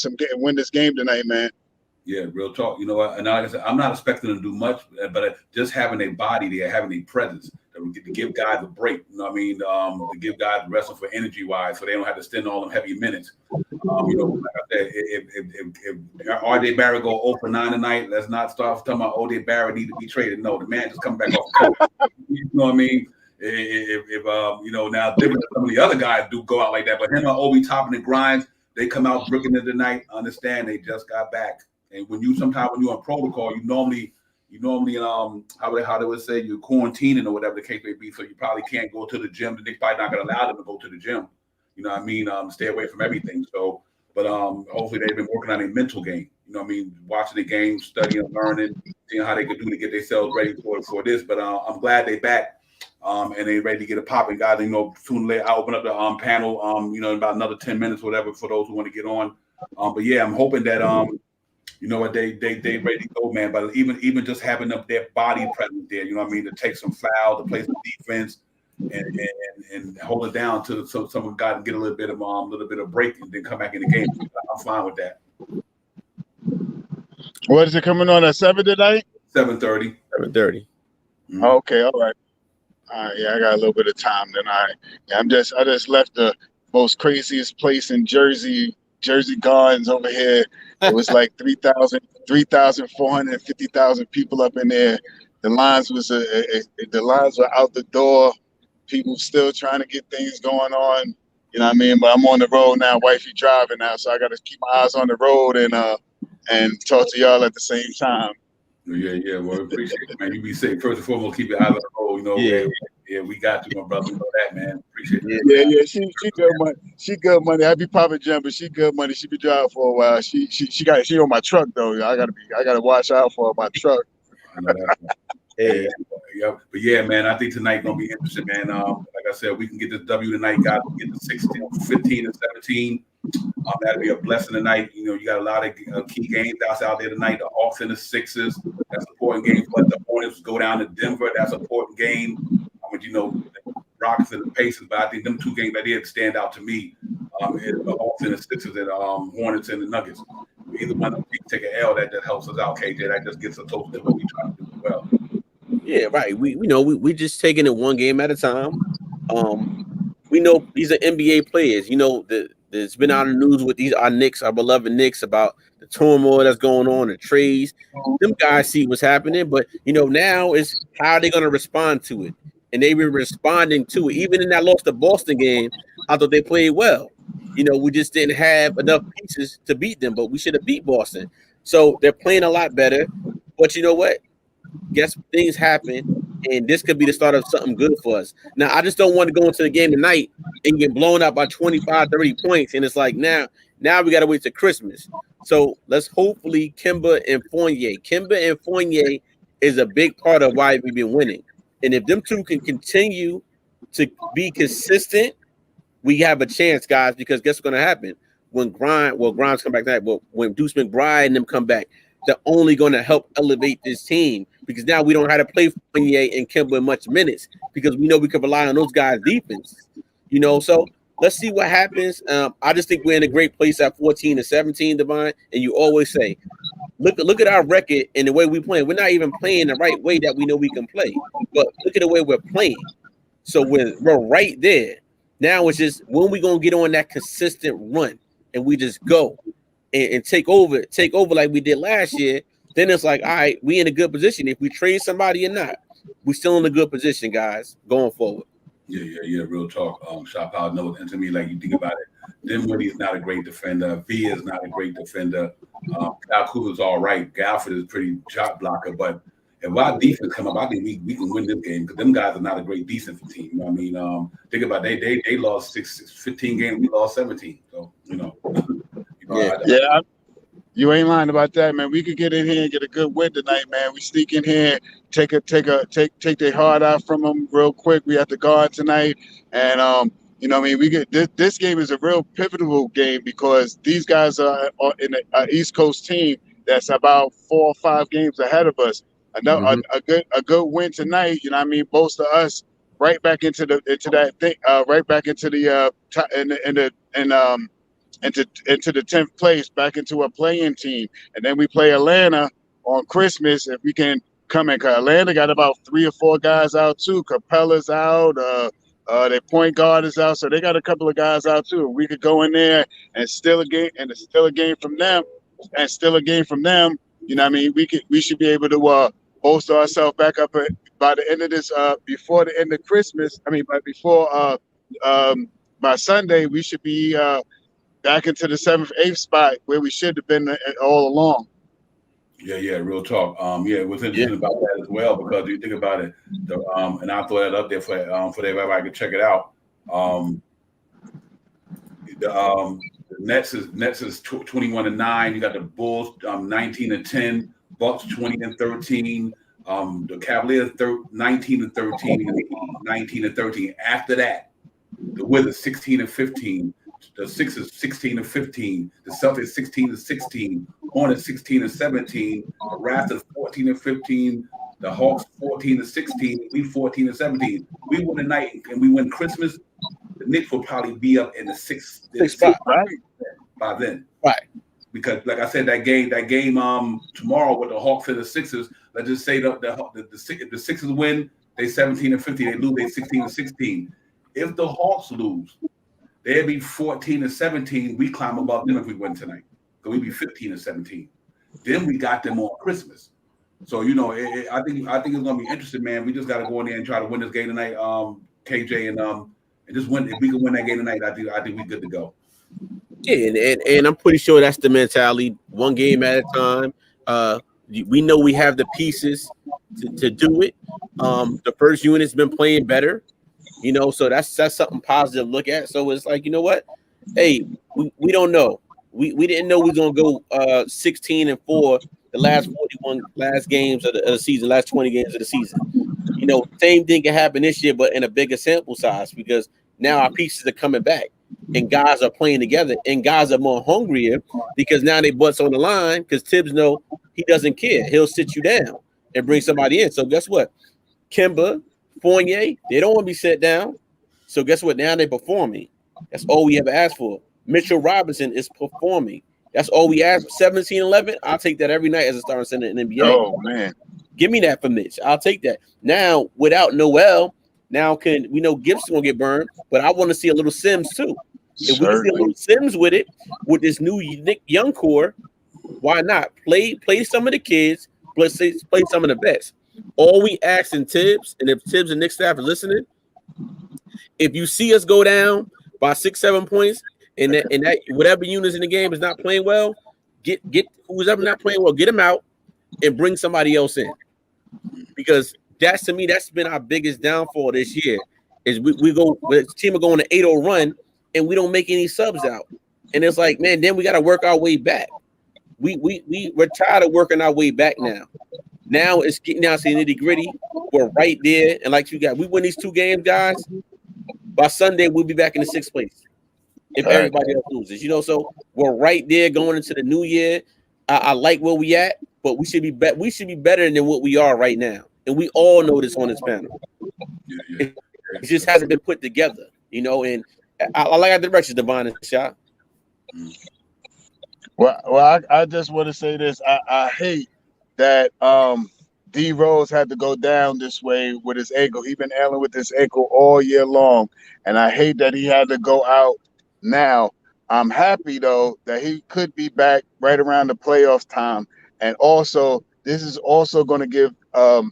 this game tonight, man. Yeah, real talk. You know what? And like I said, I'm not expecting them to do much, but just having a body there, having a presence to give guys a break. You know what I mean? To give guys wrestle for energy wise, so they don't have to spend all them heavy minutes. Like I said, if RJ Barrett go 0 for 9 tonight, let's not start talking about RJ Barrett need to be traded. No, the man just coming back off the court. You know what I mean? If now different some of the other guys do go out like that, but him and Obi Toppin and Grimes, they come out bricking it tonight. Understand they just got back. And when you're on protocol, you normally how they would say you're quarantining or whatever the case may be. So you probably can't go to the gym. The Knicks probably not gonna allow them to go to the gym. You know what I mean? Stay away from everything. So, but hopefully they've been working on a mental game. You know what I mean? Watching the game, studying, learning, seeing how they could do to get themselves ready for this. But I'm glad they back. And they ready to get it popping, guys. Soon or later I'll open up the panel. In about another 10 minutes, or whatever, for those who want to get on. But yeah, I'm hoping that they ready to go, man. But even just having their body present there, you know what I mean, to take some foul, to play some defense, and hold it down so someone got to get a little bit of break and then come back in the game. I'm fine with that. What is it coming on at 7 tonight? 7:30. 7:30. Mm-hmm. Okay, all right. Yeah, I got a little bit of time tonight. Yeah, I just left the most craziest place in Jersey Gardens over here. It was like 3,450,000 people up in there. The lines were out the door. People still trying to get things going on. You know what I mean? But I'm on the road now. Wifey driving now, so I got to keep my eyes on the road and talk to y'all at the same time. Yeah. Well, appreciate it, man. You be safe. First and foremost, keep your eyes on the road. Yeah, we got you, my brother. You know that, man. Appreciate it. Yeah. She good money. She good money. I be popping jump, but she good money. She be driving for a while. She on my truck though. I gotta watch out for my truck. I know that. Hey, yeah, but yeah, man, I think tonight gonna be interesting, man. Like I said, we can get this W tonight, guys. We get the 16, 15, and 17. That'll be a blessing tonight. You got a lot of key games out there tonight. The Hawks and the Sixers. That's an important game. But the Hornets go down to Denver. That's an important game. The Rockets and the Pacers. But I think them two games that did stand out to me. The Hawks and the Sixers and Hornets and the Nuggets. Either one of them take an L that helps us out, KJ. That just gets us closer to what we try to do as well. Yeah, right. We just taking it one game at a time. We know these are NBA players. There's been out in the news with our Knicks, our beloved Knicks, about the turmoil that's going on, the trades. Them guys see what's happening, but now is how are they going to respond to it? And they've been responding to it. Even in that loss to Boston game, I thought they played well. We just didn't have enough pieces to beat them, but we should have beat Boston. So they're playing a lot better. But you know what? Guess things happen, and this could be the start of something good for us. Now, I just don't want to go into the game tonight and get blown out by 25, 30 points. And it's like now we got to wait till Christmas. So let's hopefully Kemba and Fournier is a big part of why we've been winning. And if them two can continue to be consistent, we have a chance, guys, because guess what's going to happen? When Grimes come back tonight, when Deuce McBride and them come back, they're only going to help elevate this team, because now we don't have to play Fournier and Kemba in much minutes, because we know we can rely on those guys' defense. So let's see what happens. I just think we're in a great place at 14-17, Divine. And you always say, look at our record and the way we play. We're not even playing the right way that we know we can play. But look at the way we're playing. So we're right there. Now it's just when we gonna get on that consistent run and we just go and take over like we did last year. Then it's like, all right, we in a good position. If we trade somebody or not, we still in a good position, guys, going forward. Yeah. Real talk. Shop out knows, and to me, like you think about it, Dinwiddie is not a great defender. V is not a great defender. Kyle Kuzma's all right. Galford is pretty shot blocker, but if our defense come up, I think we can win this game because them guys are not a great defensive team. You know what I mean? Think about it, they lost 15 games, we lost 17. So You ain't lying about that, man. We could get in here and get a good win tonight, man. We sneak in here, take their heart out from them real quick. We have to guard tonight, and you know, what I mean, we get this game is a real pivotal game because these guys are in an East Coast team that's about 4 or 5 games ahead of us. A good win tonight, you know what I mean, bolster us right back into that thing, right back into the into the 10th place, back into a playing team. And then we play Atlanta on Christmas. If we can come in, cause Atlanta got about 3 or 4 guys out too. Capella's out, their point guard is out, so they got a couple of guys out too. We could go in there and steal a game, and it's still a game from them, You know what I mean? We should be able to bolster ourselves back up by the end of this, before the end of Christmas. I mean, by Sunday, we should be back into the 7th, 8th spot where we should have been all along. Yeah, real talk. What's interesting about that as well, because you think about it, and I'll throw that up there for everybody to check it out. The Nets is 21-9. You got the Bulls 19-10, Bucks 20-13. The Cavaliers 19-13, 19-13. After that, the Wizards 16-15. The Sixers 16-15, the Celtics 16-16, Hornets 16-17, the Raptors 14-15, the Hawks 14-16, we 14-17. We win tonight and we win Christmas. The Knicks will probably be up in the sixth spot by then. Right. Because like I said, that game tomorrow with the Hawks and the Sixers, let's just say the Sixers win, they 17-15, they lose, they 16-16. If the Hawks lose, they'd be 14-17. We climb above them if we win tonight. So we'd be 15-17. Then we got them on Christmas. So you know, I think it's gonna be interesting, man. We just got to go in there and try to win this game tonight, KJ, and just win. If we can win that game tonight, I think we're good to go. Yeah, and I'm pretty sure that's the mentality. One game at a time. We know we have the pieces to do it. The first unit's been playing better. You know, so that's something positive to look at. So it's like, you know what? Hey, we don't know. We didn't know we was gonna go 16-4 the last 41 games of the season, last 20 games of the season. You know, same thing can happen this year, but in a bigger sample size because now our pieces are coming back and guys are playing together and guys are more hungrier because now they butts on the line because Tibbs know he doesn't care. He'll sit you down and bring somebody in. So guess what? Kemba, Fournier, they don't want to be set down. So guess what? Now they're performing. That's all we ever asked for. Mitchell Robinson is performing. That's all we asked. 17-11. I'll take that every night as a starting center in the NBA. Oh man, give me that for Mitch. I'll take that. Now without Noel, now we know Gibson will get burned, but I want to see a little Sims too. If we can see a little Sims with it, with this new young core, why not play some of the kids? Play some of the best. All we ask in Tibbs, and if Tibbs and Knicks staff are listening, if you see us go down by 6-7 points, and that whatever units in the game is not playing well, get who's ever not playing well, get them out and bring somebody else in. Because that's been our biggest downfall this year. Is the team will go on an 8-0 run and we don't make any subs out. And it's like, man, then we got to work our way back. We're tired of working our way back now. Now it's getting down to the nitty-gritty. We're right there. And like we win these 2 games, guys, by Sunday, we'll be back in the 6th place. If everybody else loses. You know, so we're right there going into the new year. I like where we at, but we should be better than what we are right now. And we all know this on this panel. It just hasn't been put together, you know, and I like our direction, Devon and Shot. Well, I just want to say this. I hate that D Rose had to go down this way with his ankle. He's been ailing with his ankle all year long, and I hate that he had to go out now. I'm happy though that he could be back right around the playoff time, and also this is also going to give a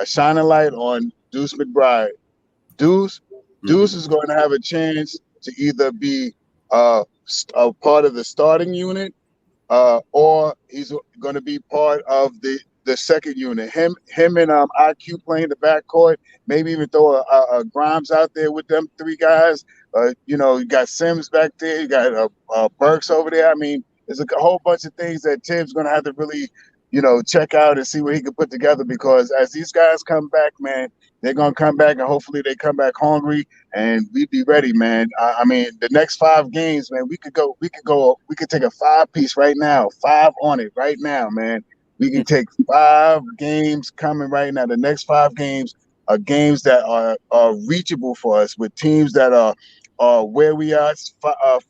shining light on Deuce McBride. Deuce Deuce is going to have a chance to either be a part of the starting unit or he's going to be part of the second unit. Him and IQ playing the backcourt. Maybe even throw a Grimes out there with them three guys. You know, you got Sims back there. You got Burks over there. I mean, there's a whole bunch of things that Tibbs going to have to really, you know, check out and see what he can put together. Because as these guys come back, man, they're going to come back and hopefully they come back hungry and we be ready, man. I mean, the next 5 games, man, we could take a 5-piece right now, 5 on it right now, man. We can take 5 games coming right now. The next 5 games are games that are reachable for us with teams that are where we are,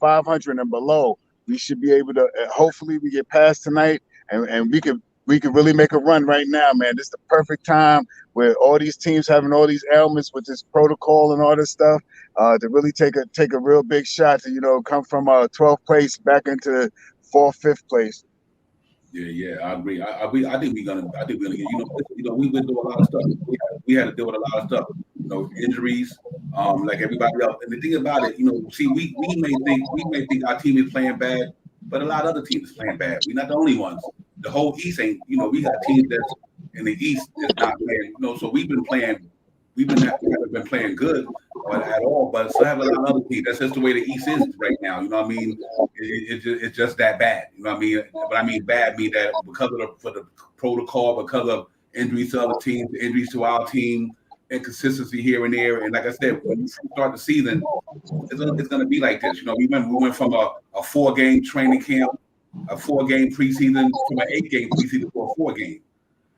500 and below. We should be able to. Hopefully, we get past tonight, and we could really make a run right now, man. This is the perfect time where all these teams having all these ailments with this protocol and all this stuff to really take a real big shot to, you know, come from 12th place back into 4th, 5th place. Yeah, I agree. I think we're gonna get. We've been doing a lot of stuff. We had to deal with a lot of stuff. You know, injuries, like everybody else. And the thing about it, you know, see, we may think our team is playing bad, but a lot of other teams is playing bad. We're not the only ones. The whole East ain't. You know, we got teams that's in the East that's not playing. You know, so we haven't been playing good at all, but still have a lot of other teams. That's just the way the East is right now. You know what I mean? It's just that bad. You know what I mean? But I mean bad mean that because of the protocol, because of injuries to other teams, injuries to our team, inconsistency here and there. And like I said, when you start the season, it's going to be like this. You know, we went from a 4-game training camp, a 4-game preseason, from an 8-game preseason to a 4-game.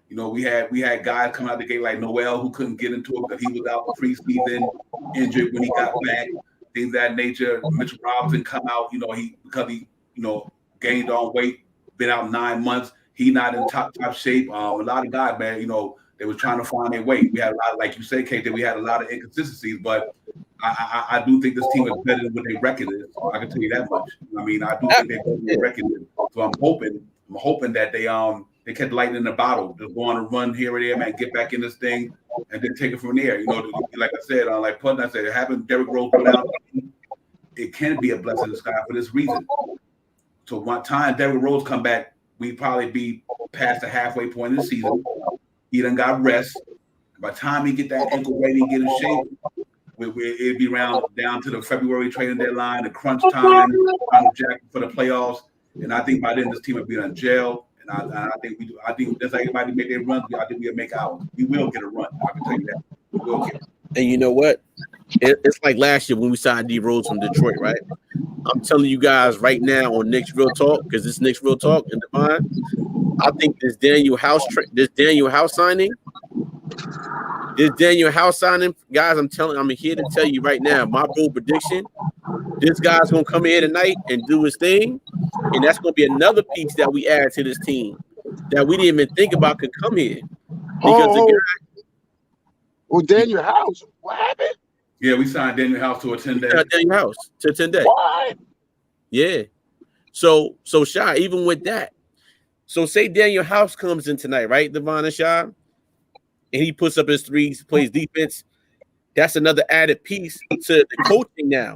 You know, we had guys come out the gate like Noel who couldn't get into it because he was out the preseason, injured when he got back, things of that nature. Mitchell Robinson come out, you know, because he gained on weight, been out 9 months. He not in top shape. A lot of guys, man, you know, they was trying to find their way. We had a lot, like you said, Kate, that we had a lot of inconsistencies, but I do think this team is better than what their record is. I can tell you that much. I mean, I do think they're better than their record is. So I'm hoping that they kept lightning in the bottle, just go on a run here or there, man, get back in this thing, and then take it from there. You know, like I said, like Putnam said, having Derrick Rose go down, it can be a blessing in the sky for this reason. So one time Derrick Rose come back, we'd probably be past the halfway point of the season. He done got rest. By the time he get that ankle ready and get in shape, it'd be down to the February trading deadline, the crunch time, final jack for the playoffs. And I think by then this team will be on jail. And I think I think just like everybody make their runs, I think we'll make ours. We will get a run. I can tell you that. We will get it. And you know what? It's like last year when we signed D Rose from Detroit, right? I'm telling you guys right now on Knicks Real Talk, because this Knicks Real Talk and Devon, I think this Daniel House signing, guys, I'm here to tell you right now, my bold prediction, this guy's gonna come in tonight and do his thing, and that's gonna be another piece that we add to this team that we didn't even think about could come here. Because Daniel House, what happened? Yeah, we signed Daniel House to a 10-day. Daniel House to 10 days. What? Yeah. So Shy, even with that, so say Daniel House comes in tonight, right, Devon and Shy, and he puts up his threes, plays defense. That's another added piece to the coaching now.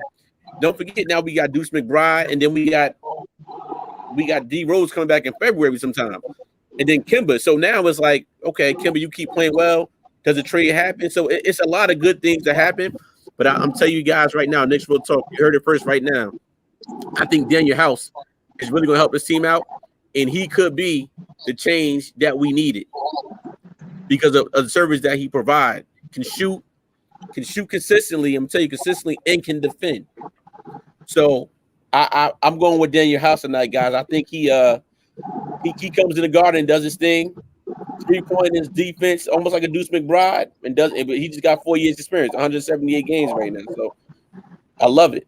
Don't forget, now we got Deuce McBride, and then we got D Rose coming back in February sometime, and then Kimba. So now it's like, okay, Kimba, you keep playing well. Does a trade happen? So it's a lot of good things that happen. But I'm telling you guys right now, Knicks Real Talk, you heard it first right now. I think Daniel House is really going to help this team out, and he could be the change that we needed because of the service that he provides. Can shoot consistently. I'm telling you, consistently, and can defend. So I'm going with Daniel House tonight, guys. I think he comes in the garden and does his thing. 3-pointers, defense, almost like a Deuce McBride, but he just got 4 years experience, 178 games right now. So I love it.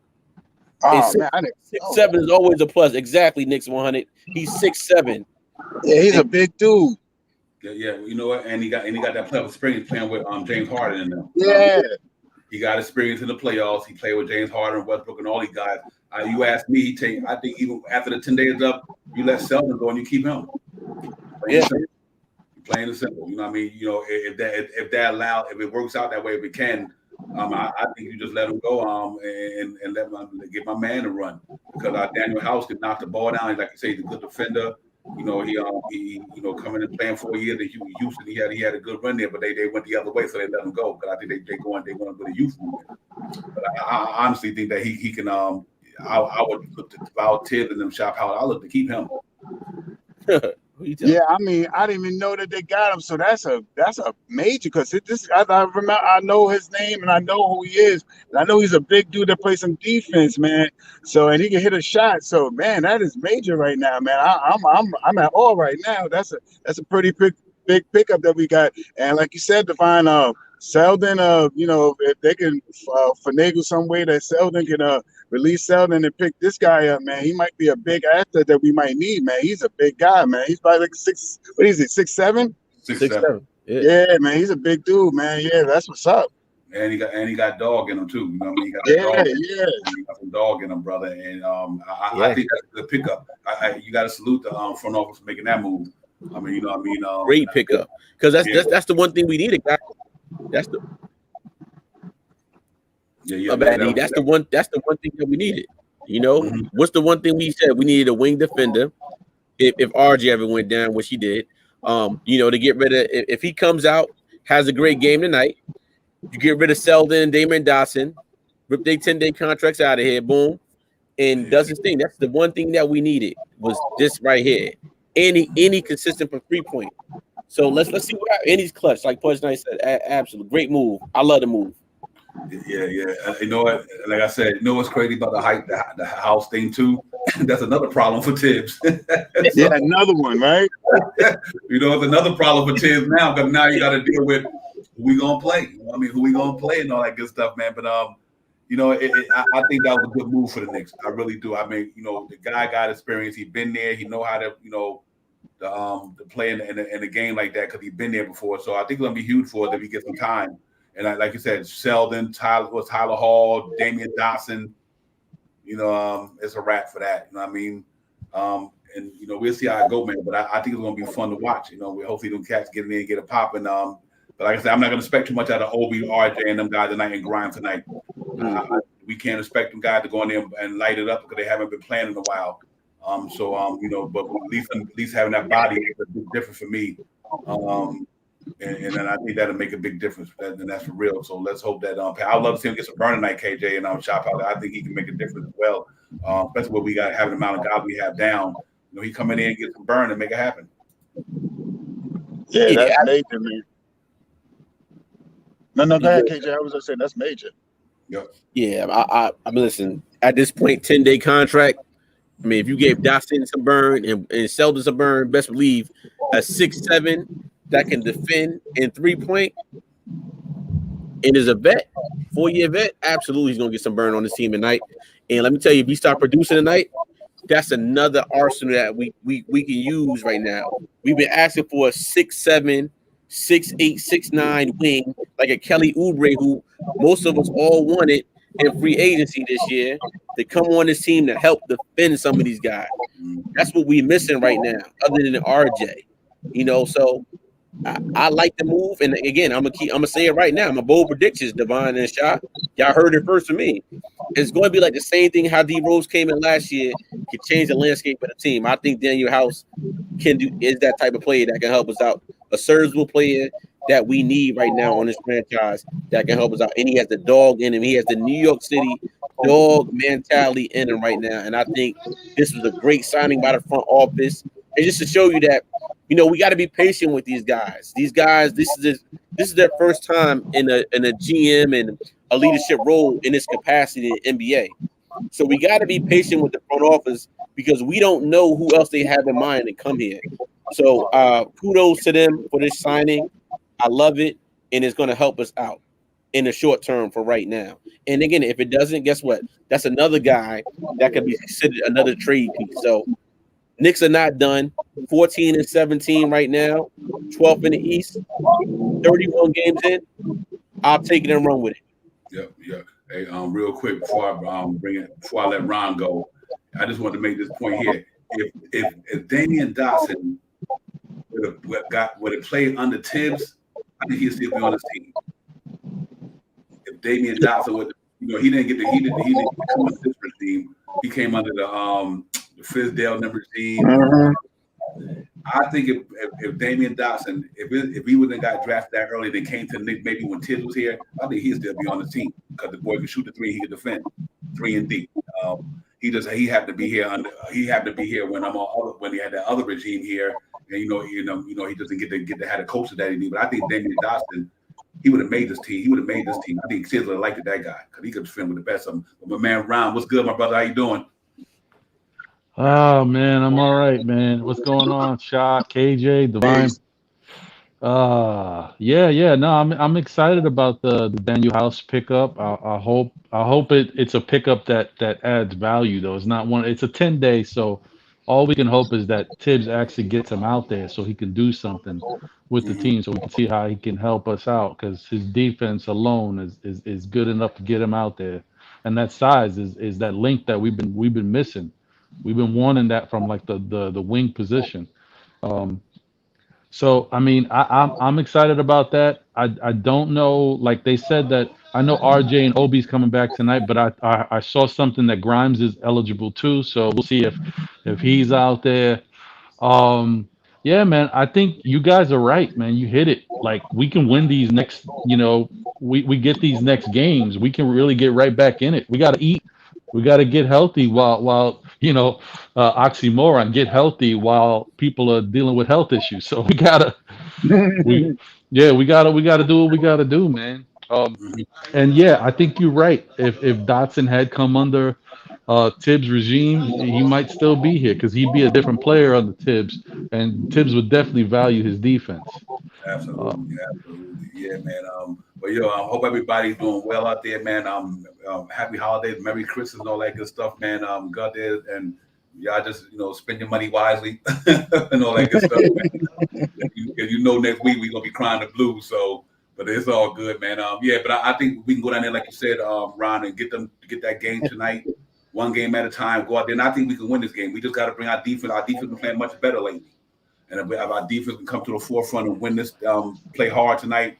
And Oh man, I didn't. Oh, 6'7" is always a plus. Exactly, Knicks 100. He's 6'7". yeah, he's a big dude. Yeah, you know what? And he got that playoff experience playing with James Harden in them. Yeah. He got experience in the playoffs. He played with James Harden, Westbrook, and all these guys. You ask me, I think even after the 10 days up, you let Selden go and you keep him. Plain and simple. You know what I mean? You know, if it works out that way, if it can, I think you just let him go and get my man to run, because Daniel House could knock the ball down. Like I say, he's a good defender. You know, he coming and playing 4 years in Houston, he had a good run there, but they went the other way, so they let him go, because I think they going with a youth movement. But I honestly think that he can. I would look to Val Tibbs and them shop out. I look to keep him. Yeah, I mean, I didn't even know that they got him, so that's a major, because I remember, I know his name and I know who he is, and I know he's a big dude that plays some defense, man. So, and he can hit a shot. So, man, that is major right now, man. I'm at all right now. That's a pretty big pickup that we got, and like you said, Devon, Selden, if they can finagle some way that Selden can release Selden and pick this guy up, man, he might be a big asset that we might need, man. He's a big guy, man. He's probably like 6'7"? 6'7". Yeah, man, he's a big dude, man. Yeah, that's what's up. And he got dog in him too. You know what I mean? He got he got some dog in him, brother. And I think that's a good pickup. You got to salute the front office for making that move. I mean, you know what I mean? Great pickup, because that's the one thing we needed, guys. That's the that's the one thing that we needed. You know, what's the one thing we said? We needed a wing defender. If RJ ever went down, which he did, to get rid of, if he comes out, has a great game tonight, you get rid of Selden and Damon Dotson, rip their 10-day contracts out of here, boom, and does his thing. That's the one thing that we needed, was this right here. Any consistent from 3-point. So let's see what Andy's clutch, like Pudge Knight said. Absolute great move. I love the move. Yeah. You know what? Like I said, you know what's crazy about the house thing too? That's another problem for Tibbs. Yeah, another one, right? You know, it's another problem for Tibbs now, because now you got to deal with who we gonna play. You know, I mean, who we gonna play and all that good stuff, man. But I think that was a good move for the Knicks. I really do. I mean, the guy got experience. He been there. He know how to, to play in a game like that, because he's been there before. So I think it's gonna be huge for us if he gets some time. And like you said, Selden, Tyler Hall, Damian Dotson, it's a wrap for that. You know what I mean? And we'll see how it goes, man. But I think it's gonna be fun to watch. We hopefully them cats get in there and get a pop. And but like I said, I'm not gonna expect too much out of Obi, RJ, and them guys tonight and Grimes tonight. We can't expect them guys to go in there and light it up, because they haven't been playing in a while. But at least having that body is a big difference for me. And I think that'll make a big difference, and that's for real. So let's hope that I'd love to see him get some burn tonight, KJ, and Shop out. I think he can make a difference as well, especially what we got, having the amount of guys we have down. He come in there and get some burn and make it happen. Yeah, that's major, man. No, go ahead, KJ. I was gonna say that's major. Yep. Yeah, I mean, listen, at this point, 10-day contract. I mean, if you gave Dotson some burn and Selden some burn, best believe a 6'7" that can defend in 3-point and is a vet, 4-year vet, absolutely he's gonna get some burn on this team tonight. And let me tell you, if he start producing tonight, that's another arsenal that we can use right now. We've been asking for a 6'7", 6'8", 6'9" wing, like a Kelly Oubre, who most of us all wanted in free agency this year, to come on this team to help defend some of these guys. That's what we're missing right now, other than RJ. So I like the move, and again, I'm gonna say it right now. I'm a bold predictions, Devon and Shot. Y'all heard it first from me. It's going to be like the same thing how D Rose came in last year, can change the landscape of the team. I think Daniel House is that type of player that can help us out. A serviceable player that we need right now on this franchise that can help us out. And he has the dog in him. He has the New York City dog mentality in him right now. And I think this was a great signing by the front office. And just to show you that, we got to be patient with these guys. These guys, this is their first time in a GM and a leadership role in this capacity in NBA. So we got to be patient with the front office, because we don't know who else they have in mind to come here. So kudos to them for this signing. I love it, and it's going to help us out. in the short term for right now. And again, if it doesn't, guess what? That's another guy that could be considered another trade piece. So Knicks are not done. 14-17 right now, 12th in the East, 31 games in. I'll take it and run with it. Yep. Hey, real quick before I let Ron go, I just want to make this point here. If Damian Dotson would have played under Tibbs, I think he'd still be on his team. If Damian Dotson would, he didn't come under this regime. He came under the Fizdale regime. I think if Damian Dotson, if he wouldn't have got drafted that early, then came to Knicks maybe when Tibbs was here, I think he'd still be on the team because the boy could shoot the three, he could defend 3 and D. He had to be here when he had that other regime here, and he doesn't get to have the coaches that he needs. But I think Damian Dotson, he would have made this team. I think Tibbs would have liked that guy because he could defend with the best of them. But my man Ron, what's good, my brother? How you doing? Oh man, I'm all right, man. What's going on, Shot, KJ, Divine? Yeah. No, I'm excited about the Daniel House pickup. I hope it's a pickup that adds value though. It's not one. It's a 10-day, so all we can hope is that Tibbs actually gets him out there so he can do something with the team, so we can see how he can help us out. Because his defense alone is good enough to get him out there, and that size is that length that we've been missing. We've been wanting that from like the wing position. So I mean, I'm excited about that. I don't know, like they said that I know RJ and Obi's coming back tonight, but I saw something that Grimes is eligible too. So we'll see if he's out there. Yeah, man, I think you guys are right, man. You hit it. Like we can win these next, we get these next games. We can really get right back in it. We got to eat. We got to get healthy while oxymoron, get healthy while people are dealing with health issues. So we gotta we gotta do what we gotta do, man. And yeah, I think you're right. If Dotson had come under Tibbs' regime, he might still be here because he'd be a different player under Tibbs, and Tibbs would definitely value his defense. Absolutely, yeah, man. But I hope everybody's doing well out there, man. Happy holidays, Merry Christmas, and all that good stuff, man. Go out there and y'all just spend your money wisely and all that good stuff, man. Next week we're gonna be crying the blues, so. But it's all good, man. But I think we can go down there, like you said, Ron, and get that game tonight, one game at a time. Go out there, and I think we can win this game. We just got to bring our defense. Our defense been playing much better lately, and if our defense can come to the forefront and win this, play hard tonight,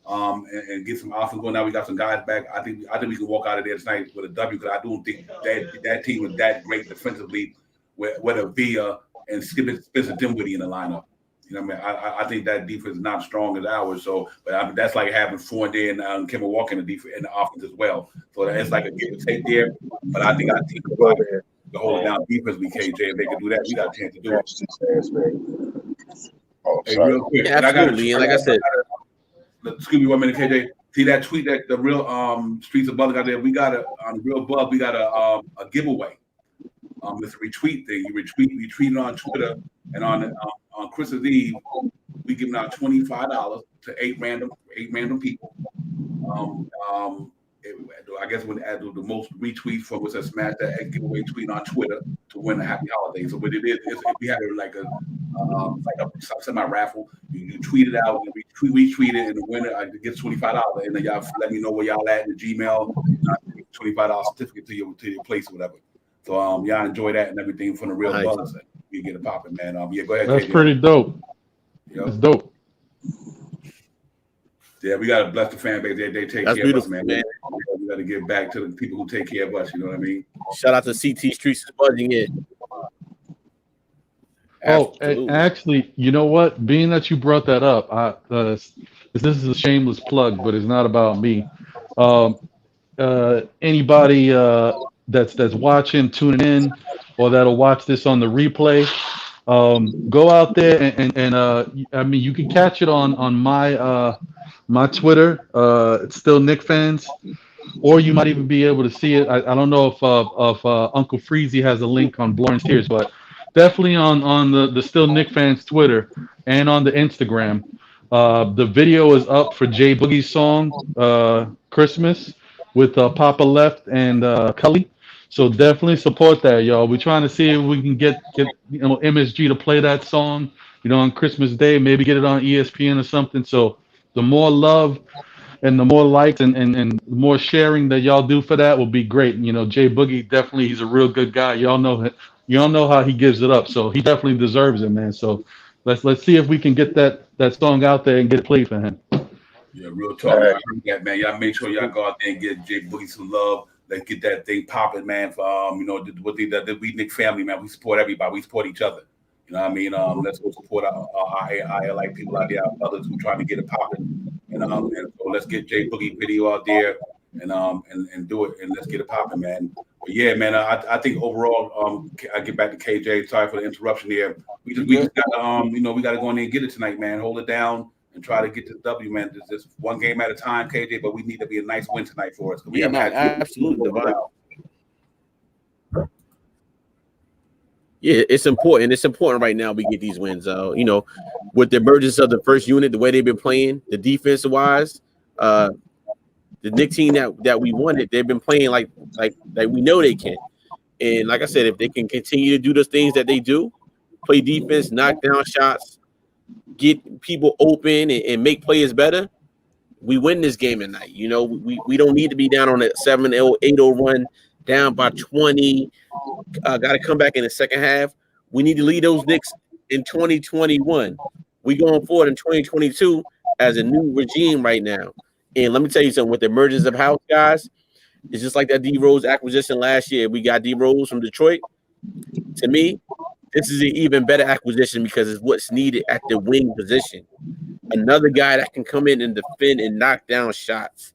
and get some offense going. Now we got some guys back. I think we can walk out of there tonight with a W because I don't think that team was that great defensively with a Villa and Spencer Dinwiddie in the lineup. I think that defense is not strong as ours. So, but that's like having Fournier and Kemba Walker in the offense as well. So it's like a give and take there. But I think our team can hold it down defensively, KJ. If they can do that, we got a chance to do it. Hey, real quick, yeah, absolutely. And like I said, excuse me 1 minute, KJ. See that tweet that the real Streets of Butler got there? We got on the real Bub. We got a giveaway. It's a retweet thing. You retweet it on Twitter and on Christmas Eve, we giving out $25 to eight random people. I guess when the most retweets for was a smash that giveaway tweet on Twitter to win a happy holiday. So what it is if we had like a semi raffle, you tweet it out, and retweet it, and the winner gets $25, and then y'all let me know where y'all at in the Gmail, $25 certificate to your place or whatever. So y'all enjoy that and everything from the real brothers. You get it popping, man. Go ahead. That's pretty dope. Yep. That's dope. Yeah, we gotta bless the fan base. They take That's care of us, beautiful, man. We gotta give back to the people who take care of us. You know what I mean? Shout out to CT Streets is buzzing in. Oh, actually, you know what? Being that you brought that up, this is a shameless plug, but it's not about me. Anybody that's watching, tuning in, or that'll watch this on the replay, go out there and I mean, you can catch it on my Twitter. It's still Nick Fans, or you might even be able to see it. I don't know if Uncle Freezy has a link on Blorn's Tears, but definitely on the Still Nick Fans Twitter and on the Instagram. The video is up for Jay Boogie's song Christmas with Papa Left and Cully. So definitely support that, y'all. We're trying to see if we can get MSG to play that song, on Christmas Day. Maybe get it on ESPN or something. So the more love and the more likes and the more sharing that y'all do for that will be great. Jay Boogie definitely he's a real good guy. Y'all know how he gives it up, so he definitely deserves it, man. So let's see if we can get that song out there and get it played for him. Yeah, real talk, man. I heard that, man. Y'all make sure y'all go out there and get Jay Boogie some love. Let's get that thing popping, man. For the We Nick family, man. We support everybody. We support each other. You know what I mean? Let's go support our like people out there, our brothers who trying to get it popping. And so let's get Jay Boogie video out there and do it, and let's get it popping, man. But yeah, man, I think overall, I get back to KJ. Sorry for the interruption there. We just got we got to go in there and get it tonight, man. Hold it down and try to get this W, man. Just one game at a time, KJ. But we need to be a nice win tonight for us. We absolutely. Yeah, it's important. It's important right now we get these wins. With the emergence of the first unit, the way they've been playing, the defensive wise, the Knicks team that we wanted, they've been playing like we know they can. And like I said, if they can continue to do those things that they do, play defense, knock down shots, get people open, and make players better, we win this game tonight. We don't need to be down on a 7-0, 8-0 run, down by 20. Got to come back in the second half. We need to lead those Knicks in 2021. We going forward in 2022 as a new regime right now. And let me tell you something, with the emergence of House, guys, it's just like that D Rose acquisition last year. We got D Rose from Detroit. To me, this is an even better acquisition because it's what's needed at the wing position. Another guy that can come in and defend and knock down shots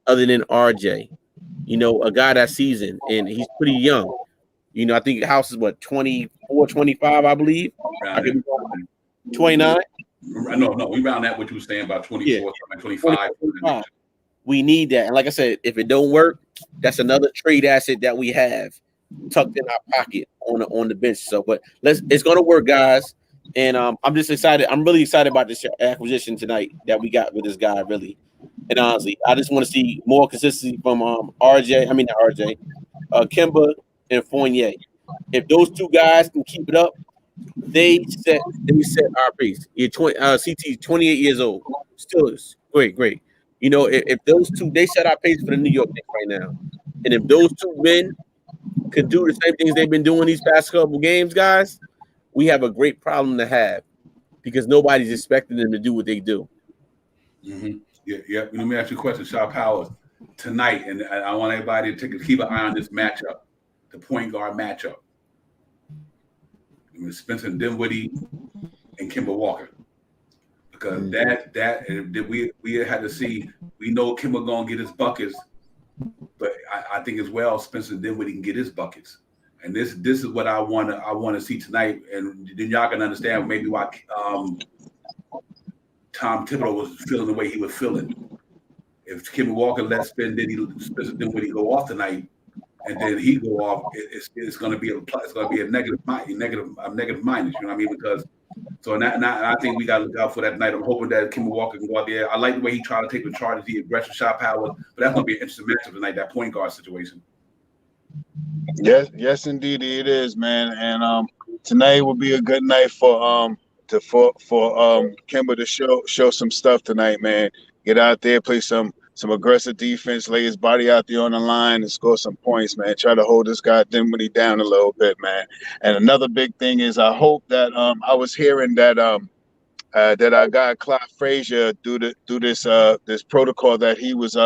other than RJ. A guy that's seasoned, and he's pretty young. I think House is 24, 25, I believe. 29. No, we round that what you were saying about 24, 25. We need that. And like I said, if it don't work, that's another trade asset that we have tucked in our pocket on the bench. So, but it's gonna work, guys. And I'm just excited. I'm really excited about this acquisition tonight that we got with this guy, really. And honestly, I just want to see more consistency from Kemba and Fournier. If those two guys can keep it up, they set our pace. CT 28 years old, still is great. If those two, they set our pace for the New York Knicks right now. And if those two men could do the same things they've been doing these past couple games, guys, we have a great problem to have because nobody's expecting them to do what they do. Mm-hmm. Yeah. Let me ask you a question, Shaw Powers. Tonight, and I want everybody to keep an eye on this matchup, the point guard matchup. Spencer Dinwiddie and Kemba Walker. Because that we had to see. We know Kemba gonna get his buckets, but I think as well Spencer Dinwiddie can get his buckets. And this is what I want to see tonight. And then y'all can understand maybe why Tom Thibodeau was feeling the way he was feeling. If Kemba Walker lets Spencer Dinwiddie go off tonight, and then he go off, it's going to be a negative minus. You know what I mean? Because and I think we got to look out for that tonight. I'm hoping that Kemba Walker can go out there. I like the way he tried to take the charges, the aggressive shot power, but that's going to be an interesting matchup tonight. That point guard situation. Yes, indeed it is, man. And tonight will be a good night for Kemba to show some stuff tonight, man. Get out there, play some aggressive defense, lay his body out there on the line and score some points, man. Try to hold this guy Dinwiddie down a little bit, man. And another big thing is I hope that I was hearing that that our guy Clyde Frazier do this protocol that he was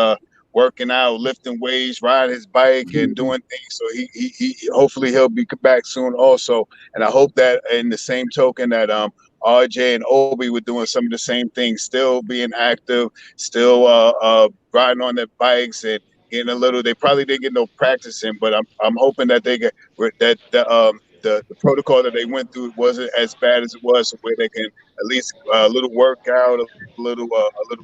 working out, lifting weights, riding his bike, and doing things. So he hopefully he'll be back soon also. And I hope that in the same token that RJ and Obi were doing some of the same things, still being active, still riding on their bikes and getting a little. They probably didn't get no practice in, but I'm hoping that they get that the protocol that they went through wasn't as bad as it was, where they can at least a little workout, a little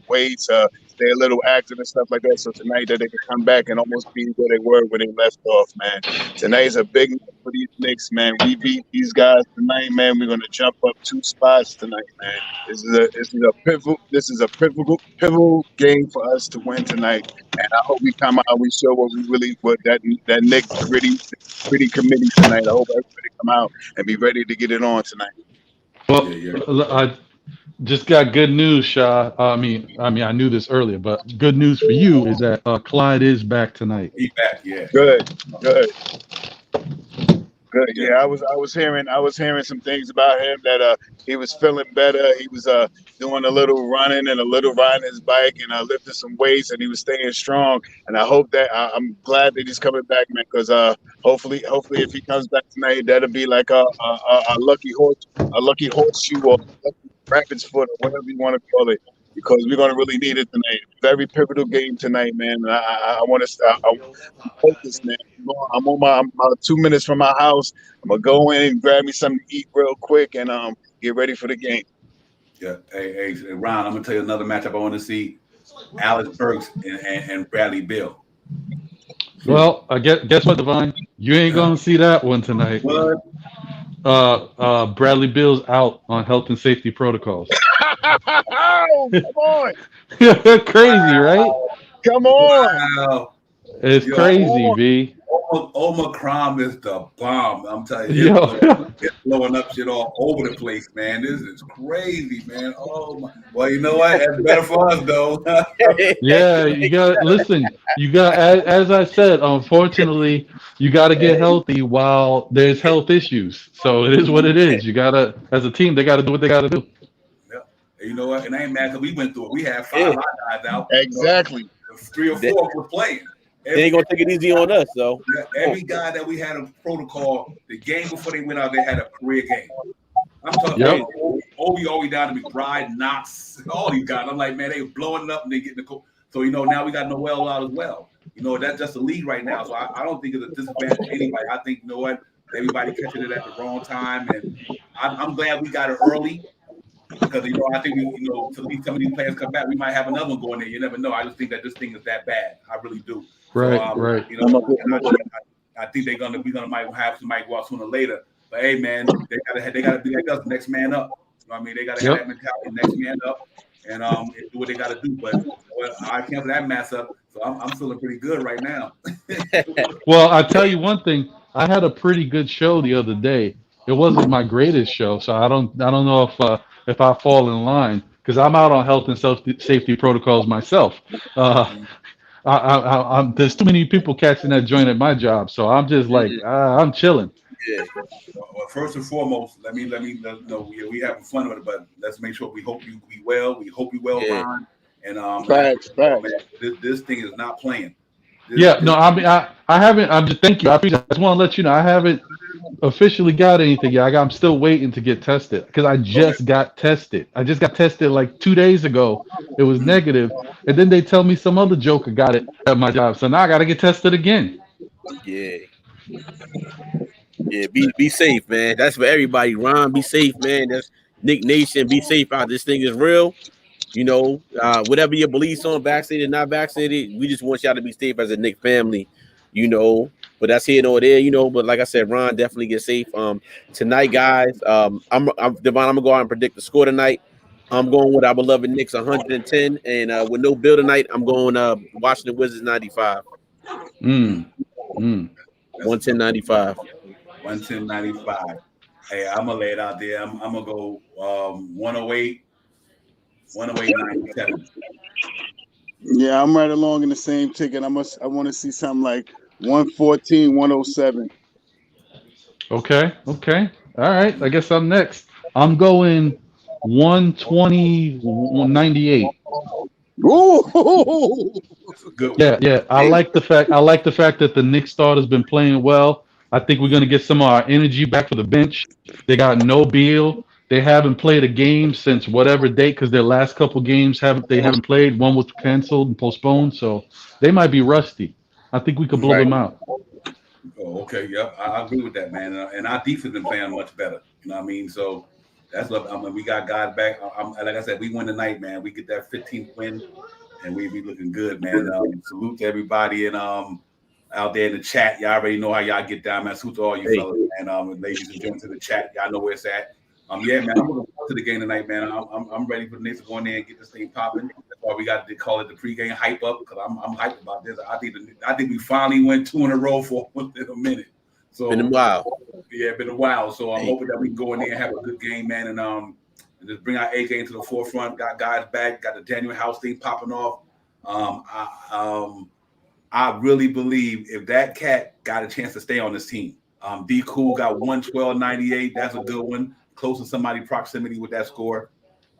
weights, stay a little active and stuff like that. So tonight that they can come back and almost be where they were when they left off, man. Tonight is a big night for these Knicks, man. We beat these guys tonight, man. We're gonna jump up 2 spots tonight, man. This is a pivotal game for us to win tonight, and I hope we come out and we show what that Knicks gritty committee tonight. I hope everybody come out and be ready to get it on tonight. Well, Yeah, yeah. I just got good news, Shah. I knew this earlier, but good news for you is that Clyde is back tonight. He back, yeah. Good, good. Good. Yeah. Yeah, I was hearing some things about him that he was feeling better. He was doing a little running and a little riding his bike and lifting some weights and he was staying strong. And I hope that I'm glad that he's coming back, man. Because hopefully if he comes back tonight, that'll be like a lucky horseshoe or a lucky rabbit's foot or whatever you want to call it. Because we're gonna really need it tonight. Very pivotal game tonight, man. And I want to focus, man. I'm about 2 minutes from my house. I'm gonna go in and grab me something to eat real quick and get ready for the game. Yeah. Hey, Ron, I'm gonna tell you another matchup I want to see: Alex Burks and Bradley Bill. Well, I guess what, Divine? You ain't gonna see that one tonight. What? Bradley Bill's out on health and safety protocols. Oh, come on, Crazy, right? come on. Wow. It's Yo, crazy, V. Omicron is the bomb. I'm telling you, Yo. it's blowing up shit all over the place, man. This is crazy, man. Oh my. Well, you know what? That's better for us, though. Yeah, you got listen. You got as I said. Unfortunately, you got to get healthy while there's health issues. So it is what it is. You gotta, as a team, they got to do what they got to do. Yeah. And you know what? And I ain't mad because we went through it. We had 5 of our guys out. Exactly. 3 or 4 were playing. They ain't gonna take it easy on us, though. Every guy that we had a protocol, the game before they went out, they had a career game. I'm talking about Obi all the way down to McBride, Knox, all these guys. I'm like, man, they blowing up and they getting the so now we got Noel out as well. That's just the league right now. So I don't think it's a disadvantage to anybody. I think what, everybody catching it at the wrong time, and I'm glad we got it early. Because I think to some of these players come back, we might have another one going there. You never know. I just think that this thing is that bad. I really do. Right, so, right. I think might have somebody go out sooner or later. But hey, man, they gotta be like us, next man up. You know what I mean? They gotta have that mentality, next man up, and do what they gotta do. But I can't for that mess up. So I'm feeling pretty good right now. Well, I tell you one thing. I had a pretty good show the other day. It wasn't my greatest show, so I don't know if I fall in line because I'm out on health and safety protocols myself. There's too many people catching that joint at my job, so I'm just like I'm chilling. Yeah. Well, first and foremost, let me know we having fun with it, but let's make sure we hope you be well. We hope you well, Ron. And Facts. Man, this thing is not playing. I haven't. I'm just thank you. I just want to let you know I haven't officially got anything yet. I'm still waiting to get tested because I just got tested. I just got tested like 2 days ago. It was negative, and then they tell me some other joker got it at my job. So now I got to get tested again. Yeah. Yeah, be safe, man. That's for everybody. Ron, be safe, man. That's Nick Nation. Be safe out. This thing is real. Whatever your beliefs on, vaccinated, not vaccinated, we just want y'all to be safe as a Nick family, But that's here nor there, But like I said, Ron, definitely get safe. Tonight, guys, I'm Devon. I'm gonna go out and predict the score tonight. I'm going with our beloved Knicks 110, and with no bill tonight, I'm going Washington Wizards 95. 110-95. 110-95. Hey, I'm gonna lay it out there. I'm gonna go 108. 108-97. Yeah, I'm right along in the same ticket. I want to see something like 114-107. Okay. All right. I guess I'm next. I'm going 120-98. Ooh. Good. Yeah. I like the fact that the Knicks starter's been playing well. I think we're gonna get some of our energy back for the bench. They got no Beal. They haven't played a game since whatever date because their last couple games haven't played. One was canceled and postponed, so they might be rusty. I think we could blow them out. Oh, okay. Yep. I agree with that, man. And our defense been playing much better. You know what I mean? So That's what we got guys back. Like I said, we win tonight, man. We get that 15th win, and we be looking good, man. Salute to everybody and out there in the chat. Y'all already know how y'all get down, man. Salute to all you fellas, man. And ladies and gentlemen to the chat. Y'all know where it's at. Yeah, man. I'm looking forward to the game tonight, man. I'm ready for the Knicks to go in there and get this thing popping. That's why we got to call it the pregame hype up because I'm hyped about this. I think we finally went 2 in a row for within a minute. So been a while. Yeah, it's been a while. So I'm hoping that we can go in there and have a good game, man, and just bring our A game to the forefront. Got guys back. Got the Daniel House thing popping off. I really believe if that cat got a chance to stay on this team, D Cool got 112.98. That's a good one. Close to somebody proximity with that score.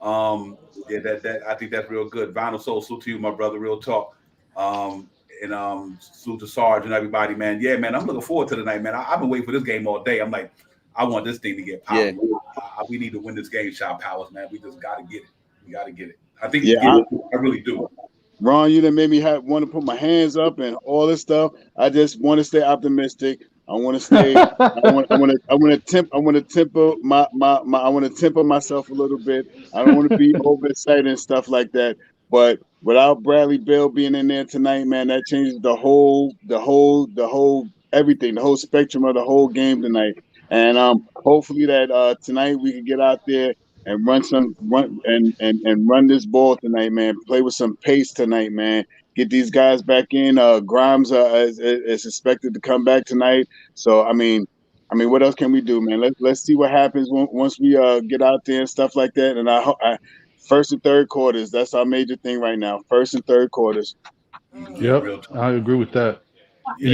Yeah, that I think that's real good. Vinyl Soul, salute to you, my brother. Real talk. And salute to Sarge and everybody, man. Yeah, man, I'm looking forward to tonight, man. I've been waiting for this game all day. I'm like, I want this thing to get popped. Yeah. We need to win this game, Shot Powers, man. We just got to get it. We got to get it. I think I really do. Ron, you done made me want to put my hands up and all this stuff. I just want to stay optimistic. I want to stay. I want to temper myself a little bit. I don't want to be overexcited and stuff like that. But without Bradley Beal being in there tonight, man, that changes the whole everything, the whole spectrum of the whole game tonight. And hopefully that tonight we can get out there and run this ball tonight, man. Play with some pace tonight, man. Get these guys back in. Grimes is expected to come back tonight. So I mean, what else can we do, man? Let's see what happens once we get out there and stuff like that. And I first and third quarters. That's our major thing right now. First and third quarters. Yep, I agree with that. Yeah,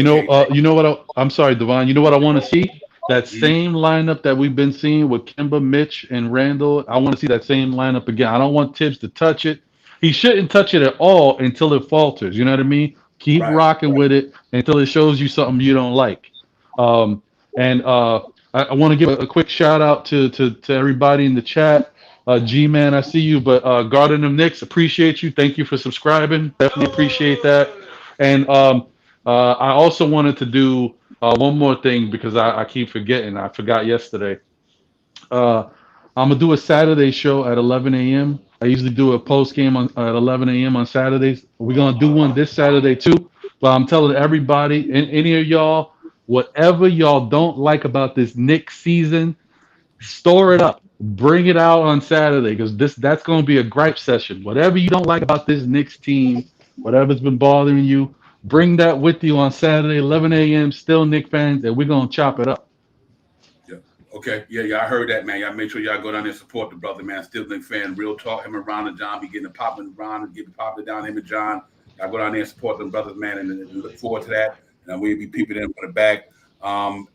you know what? I'm sorry, Devon. You know what I want to see? That same lineup that we've been seeing with Kemba, Mitch, and Randall. I want to see that same lineup again. I don't want Tibbs to touch it. He shouldn't touch it at all until it falters. You know what I mean? Keep rocking with it until it shows you something you don't like. And I want to give a quick shout out to everybody in the chat. G-Man, I see you, but Garden of Knicks, appreciate you. Thank you for subscribing. Definitely appreciate that. And I also wanted to do one more thing because I keep forgetting. I forgot yesterday. I'm going to do a Saturday show at 11 a.m. I usually do a post game at 11 a.m. on Saturdays. We're going to do one this Saturday too. But I'm telling everybody, any of y'all, whatever y'all don't like about this Knicks season, store it up. Bring it out on Saturday because that's going to be a gripe session. Whatever you don't like about this Knicks team, whatever's been bothering you, bring that with you on Saturday, 11 a.m. Still Knicks fans, and we're going to chop it up. Yeah. Okay. Yeah. I heard that, man. Y'all make sure y'all go down there and support the brother, man. Still Knicks fan. Real talk. Him and Ron and John be getting it popping. Ron and getting popping down. Him and John. Y'all go down there and support them brothers, man, and look forward to that. And we'll be peeping in for the bag. And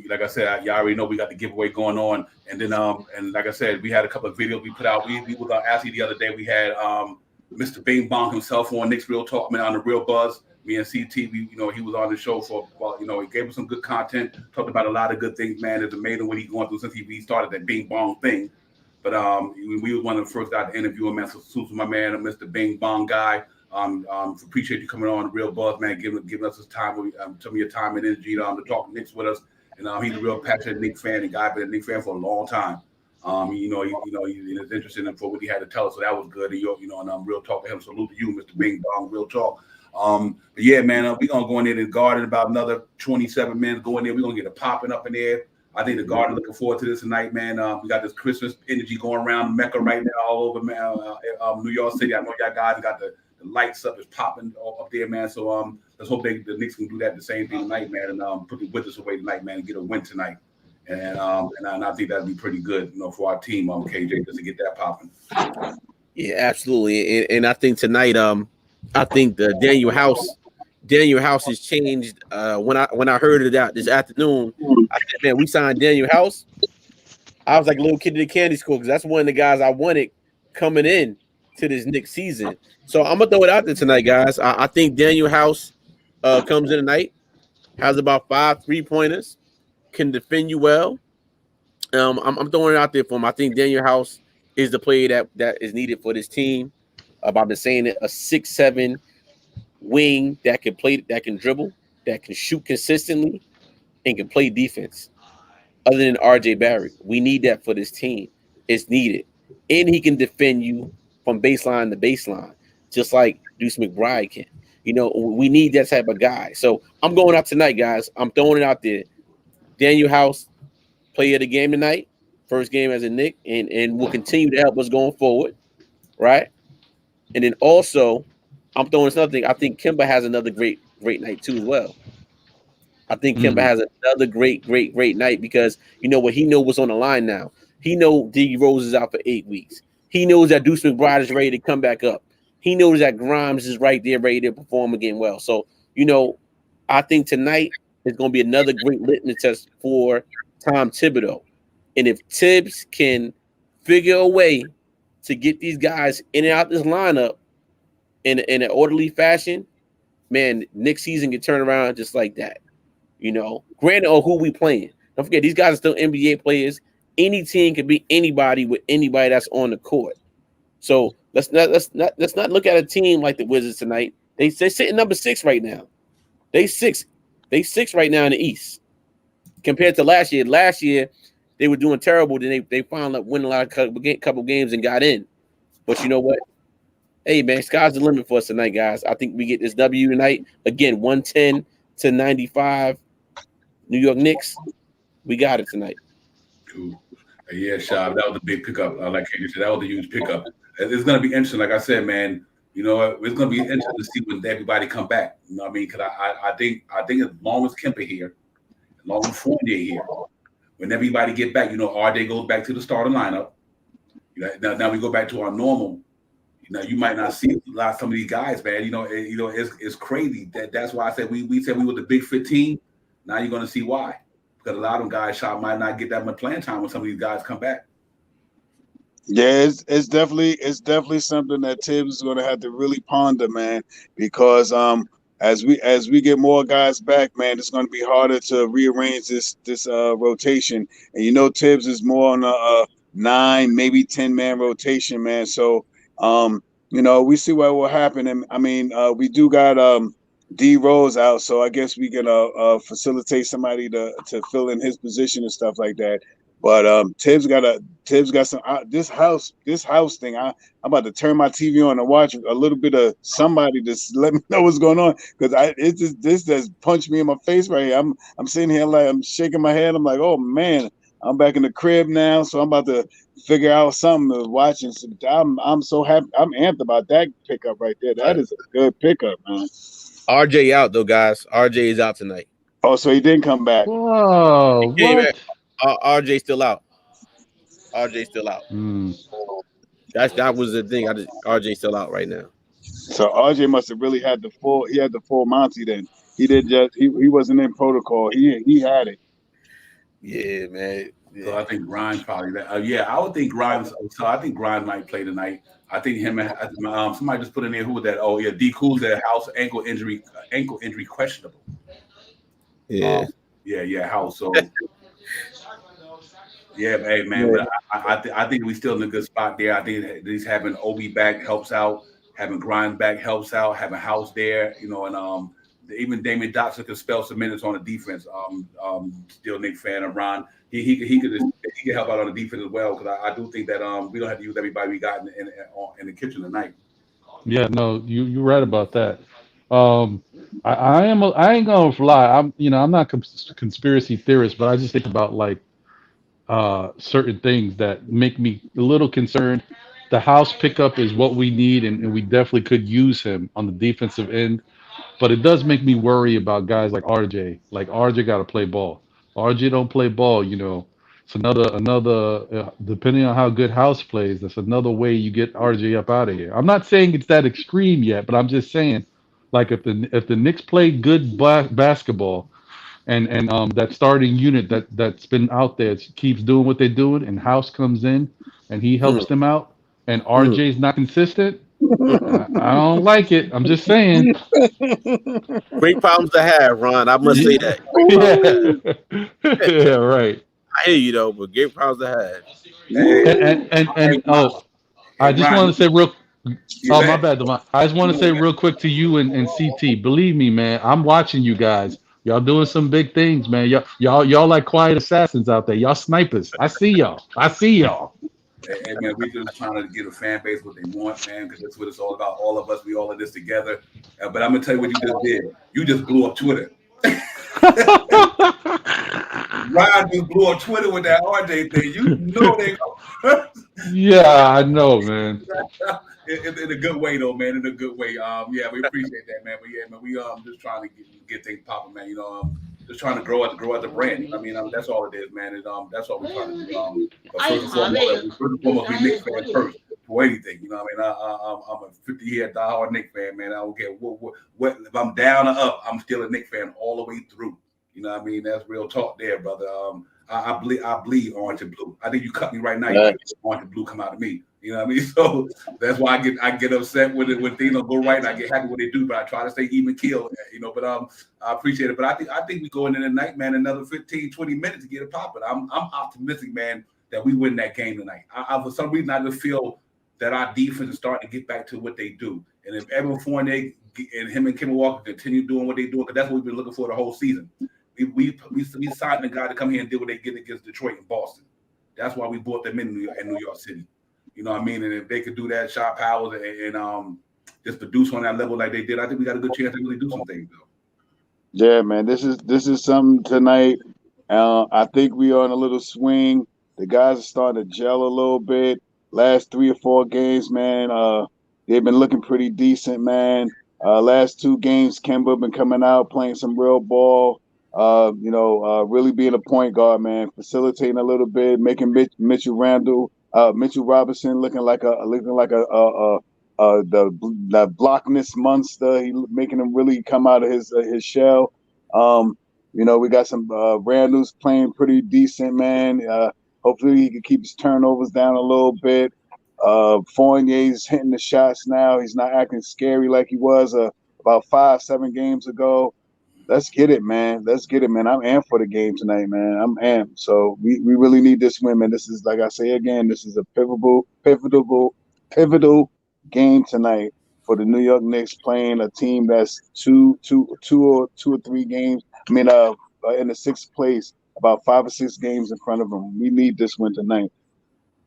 like I said, y'all already know we got the giveaway going on. And then, and like I said, we had a couple of videos we put out. We was actually the other day. We had Mr. Bing Bong himself on Knicks Real Talk, man, on the Real Buzz. Me and CT, he was on the show for, he gave us some good content, talked about a lot of good things, man. It's amazing what he's going through since he started that Bing Bong thing. But we was one of the first guys to interview him, man. So salute to my man, Mr. Bing Bong guy. Appreciate you coming on the Real Buzz, man, giving us his time, some of your time and energy to talk Knicks with us. And he's a real passionate Knicks fan and guy, been a Knicks fan for a long time. He's interested in for what he had to tell us, so that was good. And real talk to him. Salute to you, Mr. Bing Bong, real talk. But yeah, man, we're gonna go in there and guard in about another 27 minutes. Go in there, we're gonna get it popping up in there. I think the Garden looking forward to this tonight, man. We got this Christmas energy going around Mecca right now, all over, man. New York City. I know y'all guys got the lights up, is popping up there, man. So let's hope the Knicks can do that the same thing tonight, man, and put the withers away tonight, man, and get a win tonight. And I think that'd be pretty good, for our team, KJ, just to get that popping. Yeah, absolutely. And I think tonight, I think the Daniel House has changed. When I heard it out this afternoon, I said, man, we signed Daniel House. I was like a little kid in the candy store because that's one of the guys I wanted coming in to this Knicks season. So I'm gonna throw it out there tonight, guys. I think Daniel House comes in tonight, has about 5 3-pointers, can defend you well. I'm throwing it out there for him. I think Daniel House is the player that is needed for this team. I've been saying it, a 6'7" wing that can play, that can dribble, that can shoot consistently, and can play defense. Other than RJ Barrett, we need that for this team. is needed, and he can defend you from baseline to baseline, just like Deuce McBride can. We need that type of guy. So I'm going out tonight, guys. I'm throwing it out there. Daniel House, player of the game tonight, first game as a Knick, and will continue to help us going forward, right? And then also, I'm throwing this other thing. I think Kimba has another great night too as well. I think Kimba has another great night because you know what? He knows what's on the line now. He knows D Rose is out for 8 weeks. He knows that Deuce McBride is ready to come back up. He knows that Grimes is right there ready to perform again well. So, I think tonight is going to be another great litmus test for Tom Thibodeau. And if Tibbs can figure a way to get these guys in and out this lineup in an orderly fashion, man, next season can turn around just like that. Granted, who we playing. Don't forget, these guys are still NBA players. Any team can beat anybody with anybody that's on the court. So let's not look at a team like the Wizards tonight. They sitting number 6 right now. They six right now in the East compared to last year. Last year they were doing terrible. Then they finally winning a lot of couple games and got in. But you know what? Hey man, sky's the limit for us tonight, guys. I think we get this W tonight again, 110-95. New York Knicks, we got it tonight. Cool. Yeah, Shab, that was a big pickup. Like you said, that was a huge pickup. It's going to be interesting. Like I said, man, it's going to be interesting to see when everybody come back. You know what I mean? Because I think as long as Kemper here, as long as Fournier here, when everybody get back, RJ goes back to the starting lineup. Now we go back to our normal. You might not see a lot of some of these guys, man. It's crazy. That's why I said we said we were the big 15. Now you're going to see why. Because a lot of them guys might not get that much playing time when some of these guys come back. Yeah, it's definitely something that Tibbs is going to have to really ponder, man. Because as we get more guys back, man, it's going to be harder to rearrange this rotation. And Tibbs is more on a 9, maybe 10-man rotation, man. So we see what will happen. And I mean, we do got D Rose out, so I guess we can facilitate somebody to fill in his position and stuff like that. But Tibbs got some this house thing. I'm about to turn my TV on and watch a little bit of somebody to let me know what's going on, because this just punched me in my face right here. I'm sitting here like I'm shaking my head. I'm like, oh man, I'm back in the crib now, so I'm about to figure out something to watch. And I'm so happy. I'm amped about that pickup right there. That is a good pickup, man. RJ out though, guys. RJ is out tonight. Oh, so he didn't come back. Whoa, what? RJ still out. RJ still out. That was the thing. RJ still out right now. So RJ must have really had the full. He had the full Monty then. He did just. He wasn't in protocol. He had it. Yeah, man. Yeah. So I think Grimes probably. I would think Grimes. So I think Grimes might play tonight. I think him and somebody just put in there who was that? Oh yeah, D Cool's that house ankle injury questionable. Yeah. House. So yeah, hey man, but I think we still in a good spot there. I think at least having Obi back helps out, having Grimes back helps out, having House there, and even Damon Dotson could spell some minutes on the defense. Still Knick fan of Ron. He could help out on the defense as well, because I do think that we don't have to use everybody we got in the kitchen tonight. Yeah, no, you're right about that. I ain't gonna lie. I'm not conspiracy theorist, but I just think about like certain things that make me a little concerned. The House pickup is what we need, and we definitely could use him on the defensive end. But it does make me worry about guys like RJ. Like RJ got to play ball. RJ don't play ball. It's another. Depending on how good House plays, that's another way you get RJ up out of here. I'm not saying it's that extreme yet, but I'm just saying, like if the Knicks play good basketball, and that starting unit that's been out there keeps doing what they're doing, and House comes in and he helps them out, and RJ's not consistent. I don't like it. I'm just saying. Great problems to have, Ron. I must say that. Yeah, right. I hear you though, but great problems to have. I just want to say real. Oh, my bad, Devon. I just want to say real quick to you and CT. Believe me, man, I'm watching you guys. Y'all doing some big things, man. Y'all like quiet assassins out there. Y'all snipers. I see y'all. And man, we're just trying to get a fan base what they want, man, because that's what it's all about. All of us, we all in this together. But I'm gonna tell you what you just did. You just blew up Twitter. Ryan just blew up Twitter with that RJ thing. You know they go. Yeah, I know, man. In a good way though, man. In a good way. Yeah, we appreciate that, man. But yeah, man, we just trying to get things popping, man. Just trying to grow out the brand. I mean, that's all it is, man. And that's all we're trying to do. But first and foremost, we Knicks fans first for anything. You know what I mean? I'm a 50-year diehard Knicks fan, man. I don't care what if I'm down or up, I'm still a Knicks fan all the way through. You know what I mean? That's real talk there, brother. I bleed orange and blue. I think you cut me right now. You might get orange and blue come out of me. You know what I mean? So that's why I get upset when things don't go right. And I get happy when they do, but I try to stay even keel. But I appreciate it. But I think we go into the night, man, another 15, 20 minutes to get it popping. I'm optimistic, man, that we win that game tonight. For some reason, I just feel that our defense is starting to get back to what they do. And if Evan Fournier and him and Kemba Walker continue doing what they do, because that's what we've been looking for the whole season. We signed the guy to come here and do what they did against Detroit and Boston. That's why we brought them in New York City. You know what I mean? And if they could do that, Shot Powers, and just produce on that level like they did, I think we got a good chance to really do some things, though. Yeah, man, this is something tonight. I think we are on a little swing. The guys are starting to gel a little bit. Last 3 or 4 games, man, they've been looking pretty decent, man. Last 2 games, Kemba been coming out playing some real ball. Really being a point guard, man, facilitating a little bit, making Mitchell Robinson looking like the blockness monster. He making him really come out of his shell. We got some Randall's playing pretty decent, man. Hopefully he can keep his turnovers down a little bit. Fournier's hitting the shots now. He's not acting scary like he was about 5-7 games ago. Let's get it, man. I'm amped for the game tonight, man. I'm amped. So we really need this win, man. This is, like I say again, this is a pivotal game tonight for the New York Knicks, playing a team that's two or 3 games. I mean, in the 6th place, about 5 or 6 games in front of them. We need this win tonight.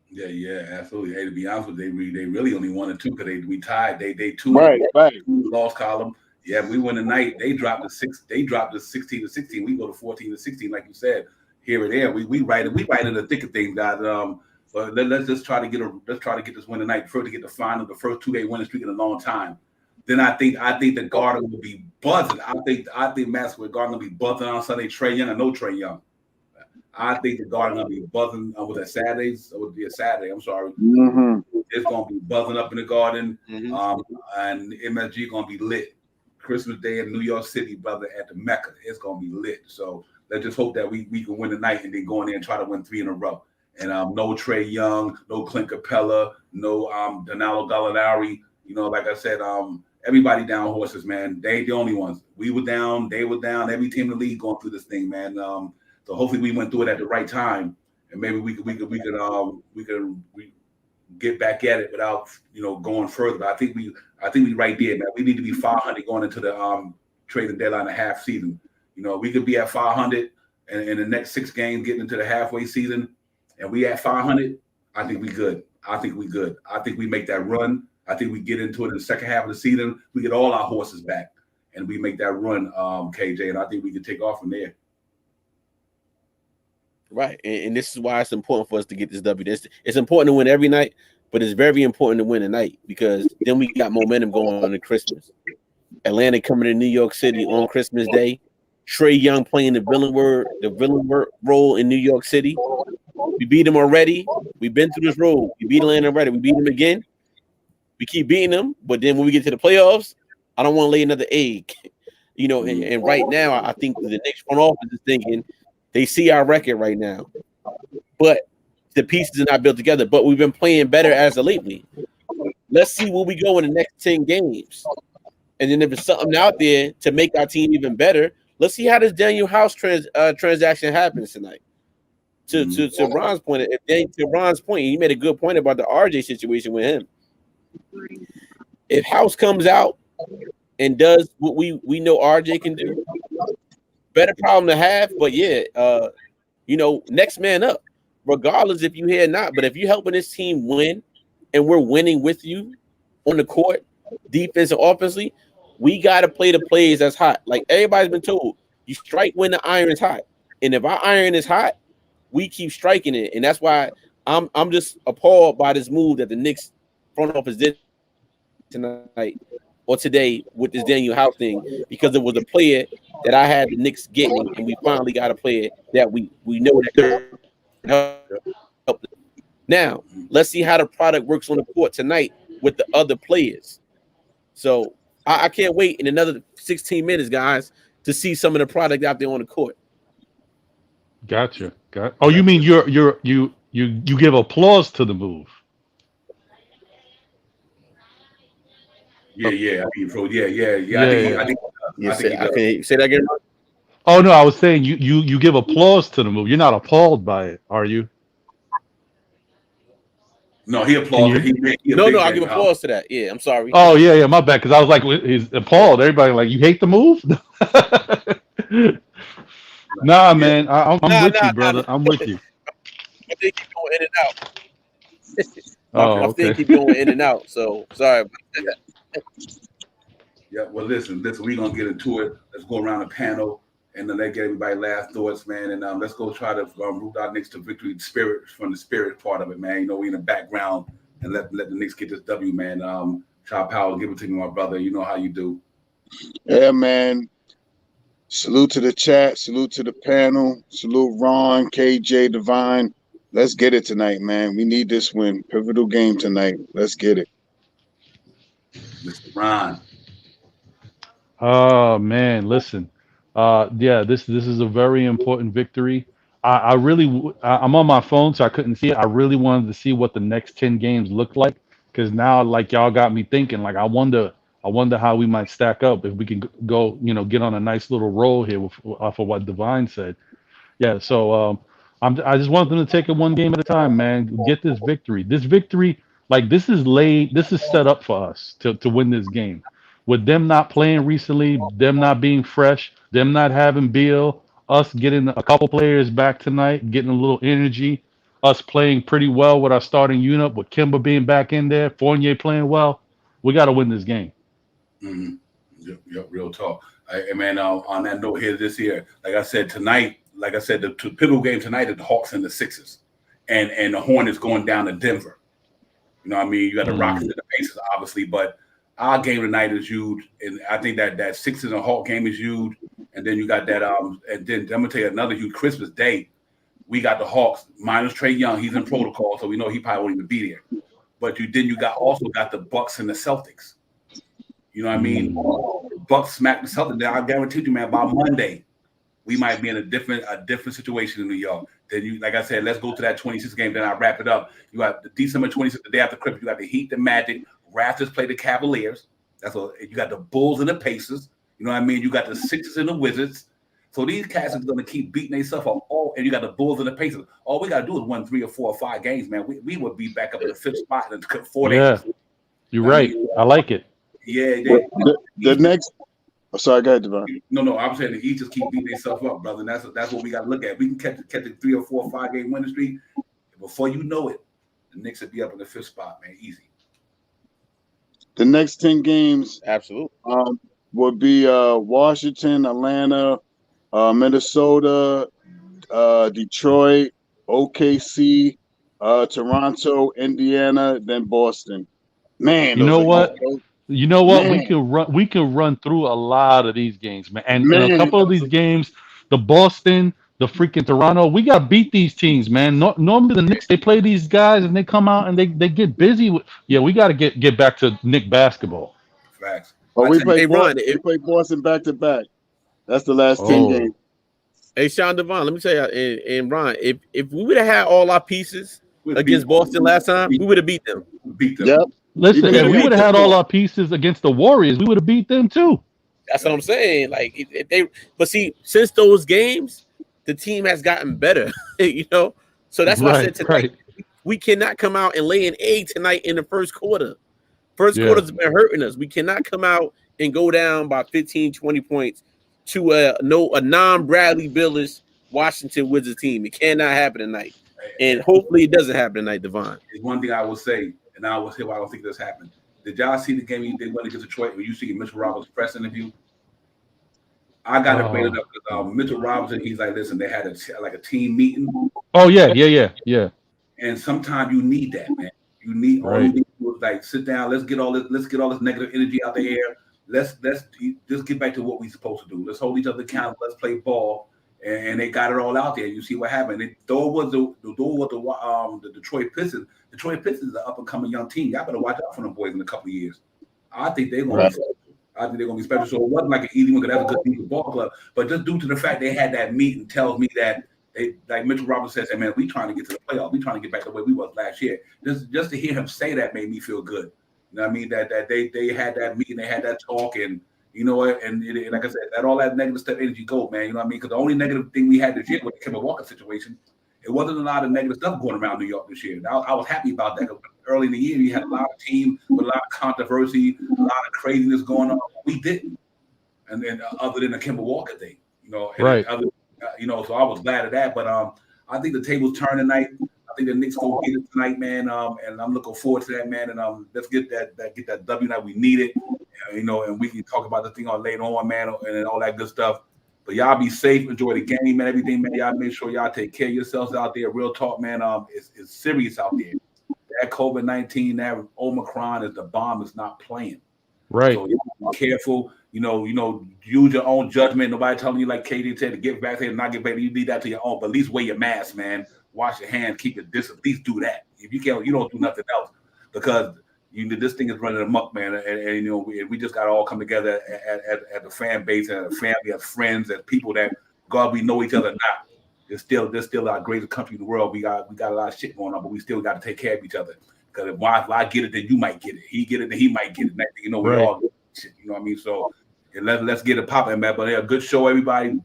Yeah, absolutely. Hey, to be honest with you, they really only won 2 because we tied. They 2 right. Lost column. Yeah, we win tonight. They dropped to 16-16. We go to 14-16, like you said. Here and there, we right in the thick of things, guys. But let's just try to get this win tonight. First to get the first 2-game winning streak in a long time. Then I think the Garden will be buzzing. I think Madison Garden will be buzzing on Sunday. Trae Young, I know Trae Young. I think the Garden will be buzzing. Was that Saturdays? It would be a Saturday. I'm sorry. Mm-hmm. It's gonna be buzzing up in the Garden, Mm-hmm. and MSG gonna be lit. Christmas Day in New York City, brother, at the Mecca. It's gonna be lit. So let's just hope that we can win tonight and then go in there and try to win 3 in a row. And no Trae Young, no Clint Capella, no Danilo Gallinari. Like I said, everybody down horses, man. They ain't the only ones. We were down, they were down. Every team in the league going through this thing, man. So hopefully we went through it at the right time, and maybe we could get back at it without going further. But I think we right there, man. We need to be 500 going into the trading deadline of half season. We could be at 500 and in the next 6 games getting into the halfway season, and we at 500. I think we good. I think we make that run. I think we get into it in the second half of the season. We get all our horses back, and we make that run, KJ. And I think we can take off from there. Right, and this is why it's important for us to get this W. It's important to win every night, but it's very important to win tonight because then we got momentum going on to Christmas. Atlanta coming to New York City on Christmas Day. Trae Young playing the villain role in New York City. We beat them already. We've been through this road. We beat Atlanta already. We beat them again. We keep beating them, but then when we get to the playoffs, I don't want to lay another egg. And right now, I think the Knicks front office is thinking they see our record right now, but the pieces are not built together. But we've been playing better as of lately. Let's see where we go in the next 10 games. And then if there's something out there to make our team even better, let's see how this Daniel House transaction happens tonight. To Ron's point, he made a good point about the RJ situation with him. If House comes out and does what we know RJ can do, better problem to have. But yeah, next man up. regardless if you here or not. But if you're helping this team win, and we're winning with you on the court, defense and offensively, we got to play the plays that's hot. Like everybody's been told, you strike when the iron is hot, and if our iron is hot, we keep striking it, and that's why I'm just appalled by this move that the Knicks front office did tonight or today with this Daniel House thing, because it was a player that I had the Knicks getting, and we finally got a player that we know that could help them. Now, let's see how the product works on the court tonight with the other players. So I can't wait in another 16 minutes, guys, to see some of the product out there on the court. Gotcha. Oh, you mean you give applause to the move? Yeah. I mean, bro, yeah. Yeah. I think Can you say that again? Oh no, I was saying you give applause to the move. You're not appalled by it, are you? no, he Can applauded. you? No, I give applause to that. Yeah, I'm sorry. Oh yeah, my bad. Because I was like, he's appalled. Everybody like, you hate the move? Nah, man, I'm with you, brother. I'm with you. My thing keep going in and out. Oh, My thing okay. keep going in and out. So sorry about that. Yeah, well, listen, we're gonna get into it. Let's go around the panel and then let get everybody last thoughts, man. And let's go try to root our Knicks to victory spirit from the spirit part of it, man. You know, we in the background and let the Knicks get this W, man. Child Powell, give it to me, my brother. You know how you do. Yeah, man. Salute to the chat. Salute to the panel. Salute Ron, KJ, Divine. Let's get it tonight, man. We need this win. Pivotal game tonight. Let's get it. Mr. Ron. Oh man, listen. Yeah, this is a very important victory. I'm on my phone, so I couldn't see it. I really wanted to see what the next 10 games look like, because now, like, y'all got me thinking. Like, I wonder how we might stack up if we can go, get on a nice little roll here off of what Divine said. Yeah, so I just want them to take it one game at a time, man. Get this victory. This victory, like, this is set up for us to win this game. With them not playing recently, them not being fresh, them not having Beal, us getting a couple players back tonight, getting a little energy, us playing pretty well with our starting unit, with Kimba being back in there, Fournier playing well. We got to win this game. Mm-hmm. Yep, real talk. And man, on that note here, like I said tonight, the pivotal game tonight is the Hawks and the Sixers, and the Hornets going down to Denver. You know what I mean? You got the Rockets and the Pacers, obviously, but our game tonight is huge, and I think that Sixers and Hawk game is huge. And then you got that, and then I'm gonna tell you another huge Christmas Day. We got the Hawks minus Trae Young. He's in protocol, so we know he probably won't even be there. But you also got the Bucks and the Celtics. You know what I mean? Bucks smack the Celtics. Now, I guarantee you, man, by Monday, we might be in a different situation in New York. Then like I said, let's go to that 26th game. Then I'll wrap it up. You got the December 26th, the day after Christmas. You got the Heat, the Magic. Raptors play the Cavaliers. You got the Bulls and the Pacers. You know what I mean? You got the Sixers and the Wizards. So these cats are going to keep beating themselves up. And you got the Bulls and the Pacers. All we got to do is win 3 or 4 or 5 games, man. We would be back up in the 5th spot in 4 days. Yeah, you're right. I like it. Yeah. The next. Oh, sorry, go ahead, Devon. No. I'm saying the East just keep beating themselves up, brother. And that's what we got to look at. We can catch the 3 or 4 or 5 game winning streak. Before you know it, the Knicks will be up in the 5th spot, man. Easy. The next 10 games, absolutely, would be Washington, Atlanta, Minnesota, Detroit, OKC, Toronto, Indiana, then Boston. Man, you know what? Man. We can run through a lot of these games, man. And in a couple of these games, the Boston, the freaking Toronto, we got to beat these teams, man. Normally the Knicks, they play these guys and they come out and they get busy with. Yeah, we got to get back to Knick basketball. Facts. But we play Boston back to back. That's the last 10 games. Hey, Sean Devon, let me tell you, and Ron, if we would have had all our pieces against Boston last time, we would have beat them. Yep. Listen, if we would have had all our pieces against the Warriors, we would have beat them too. That's what I'm saying. Like but see, since those games, the team has gotten better. So that's why I said tonight we cannot come out and lay an egg tonight in the first quarter. Quarter's been hurting us. We cannot come out and go down by 15, 20 points to a non-Bradley Billis Washington Wizards team. It cannot happen tonight. And hopefully it doesn't happen tonight, Devon. It's one thing I will say, and I will say why I don't think this happened. Did y'all see the game they went against Detroit when you see Mitchell Roberts' press interview? I got to bring it up because Mitchell Robinson, he's like, listen, they had a team meeting. Oh yeah. And sometimes you need that, man. You need all you need to do is like sit down. Let's get all this negative energy out the air. Let's just get back to what we're supposed to do. Let's hold each other accountable. Let's play ball. And they got it all out there. You see what happened. Though it was the Detroit Pistons. Detroit Pistons is an up and coming young team. Y'all better watch out for them boys in a couple of years. I think they're gonna be special. I think they're gonna be special. So it wasn't like an easy one because that's a good team ball club. But just due to the fact they had that meeting tells me that they, like Mitchell Roberts says, hey man, we trying to get to the playoffs. We trying to get back to the way we was last year. Just to hear him say that made me feel good. You know what I mean? That they had that meeting, they had that talk, and you know what? And like I said, that all that negative stuff energy go, man. You know what I mean? Because the only negative thing we had this year with the Kemba Walker situation, it wasn't a lot of negative stuff going around New York this year. I was happy about that. Early in the year, you had a lot of teams with a lot of controversy, a lot of craziness going on. We didn't, and then other than the Kemba Walker thing, you know, right? So I was glad of that. But I think the tables turn tonight. I think the Knicks go get it tonight, man. And I'm looking forward to that, man. And let's get that W that we need it. You know, and we can talk about the thing on later on, man, and all that good stuff. But y'all be safe, enjoy the game, man. Everything, man. Y'all make sure y'all take care of yourselves out there. Real talk, man. It's serious out there. That COVID-19, that Omicron is the bomb. Is not playing. Right. So y'all be careful. You know, use your own judgment. Nobody telling you like Katie said to get vaccinated, not get vaccinated. You need that to your own. But at least wear your mask, man. Wash your hands, keep your distance. At least do that. If you can't, you don't do nothing else because. This thing is running amok, man, and you know we just got to all come together as a fan base and a family, as friends, as people that God we know each other not. There's still our greatest country in the world. We got a lot of shit going on, but we still got to take care of each other. Because if I get it, then you might get it. He get it, then he might get it. Next thing you know, we all get shit. You know what I mean? So let's get it popping, man. But yeah, good show, everybody.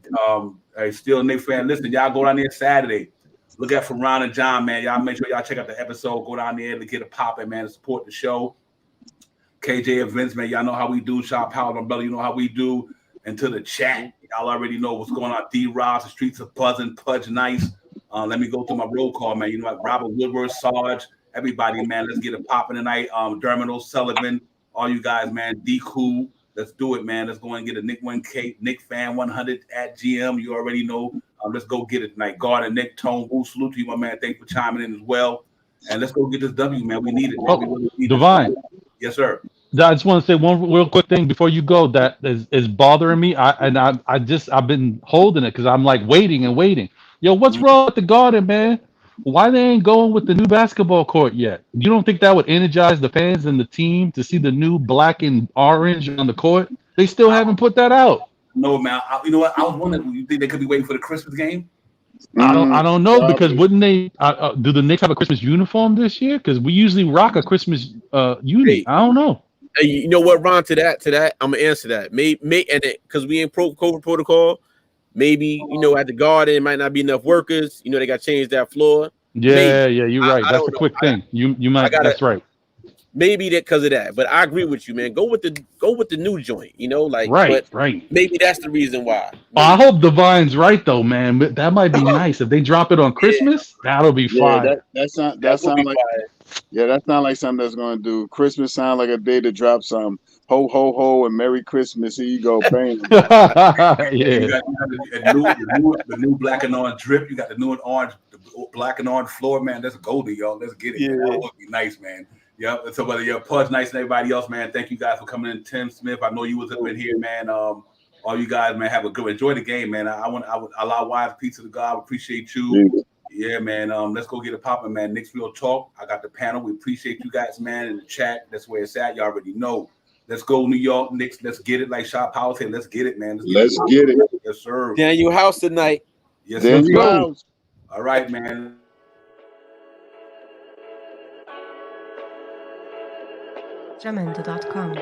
Still Knicks fan. Listen, y'all go down there Saturday. Look at from Ron and John, man. Y'all make sure y'all check out the episode. Go down there to get it popping, man, and support the show. KJ events, man. Y'all know how we do. Shop Power, my brother. You know how we do. And to the chat, y'all already know what's going on. D-Ross, the streets are buzzing, Pudge nice. Let me go through my roll call, man. You know, like Robert Woodward, Sarge, everybody, man. Let's get it popping tonight. Dermot O'Sullivan, all you guys, man. D Cool. Let's do it, man. Let's go and get a Nick 1K, Nick Fan 100 at GM. You already know. Let's go get it tonight. God and Nick Tone, who salute to you, my man. Thanks for chiming in as well. And let's go get this W, man. We need it. Man. Oh, Divine. Yes, sir. I just want to say one real quick thing before you go that is bothering me. I've been holding it because I'm like waiting and waiting. Yo, what's wrong with the Garden, man? Why they ain't going with the new basketball court yet? You don't think that would energize the fans and the team to see the new black and orange on the court? They still haven't put that out. No, man. You know what? I was wondering. You think they could be waiting for the Christmas game? I don't know because wouldn't they? Do the Knicks have a Christmas uniform this year? Because we usually rock a Christmas uni. I don't know. Hey, you know what, Ron? To that, I'm gonna answer that. Maybe, and because we in COVID protocol, maybe at the Garden it might not be enough workers. They got to change that floor. Yeah, you're right. That's a quick thing. You might. That's right. Maybe that because of that, but I agree with you, man. Go with the new joint, right. Maybe that's the reason why. I hope Divine's right though, man. But that might be nice if they drop it on Christmas. That'll be fire. That sound like that sound like something that's going to do. Christmas sound like a day to drop some ho ho ho and Merry Christmas. Here you go, bang. Yeah. You got the new black and orange drip. You got the new and orange, the black and orange floor, man. That's golden, y'all. Let's get it. Yeah. That would be nice, man. Yep. So whether you're Pudge Nice and everybody else, man, thank you guys for coming in. Tim Smith, I know you was up in here, man. All you guys, man, have a good enjoy the game, man. I would allow Wise Pizza to God. Appreciate you. Yeah, man. Let's go get it popping, man. Knicks Real Talk. I got the panel. We appreciate you guys, man, in the chat. That's where it's at. You already know. Let's go, New York Knicks. Let's get it. Like Shop Power said, let's get it, man. Let's get it. Yes, sir. Daniel House tonight. Yes, sir. Daniel House. All right, man. Jamendo.com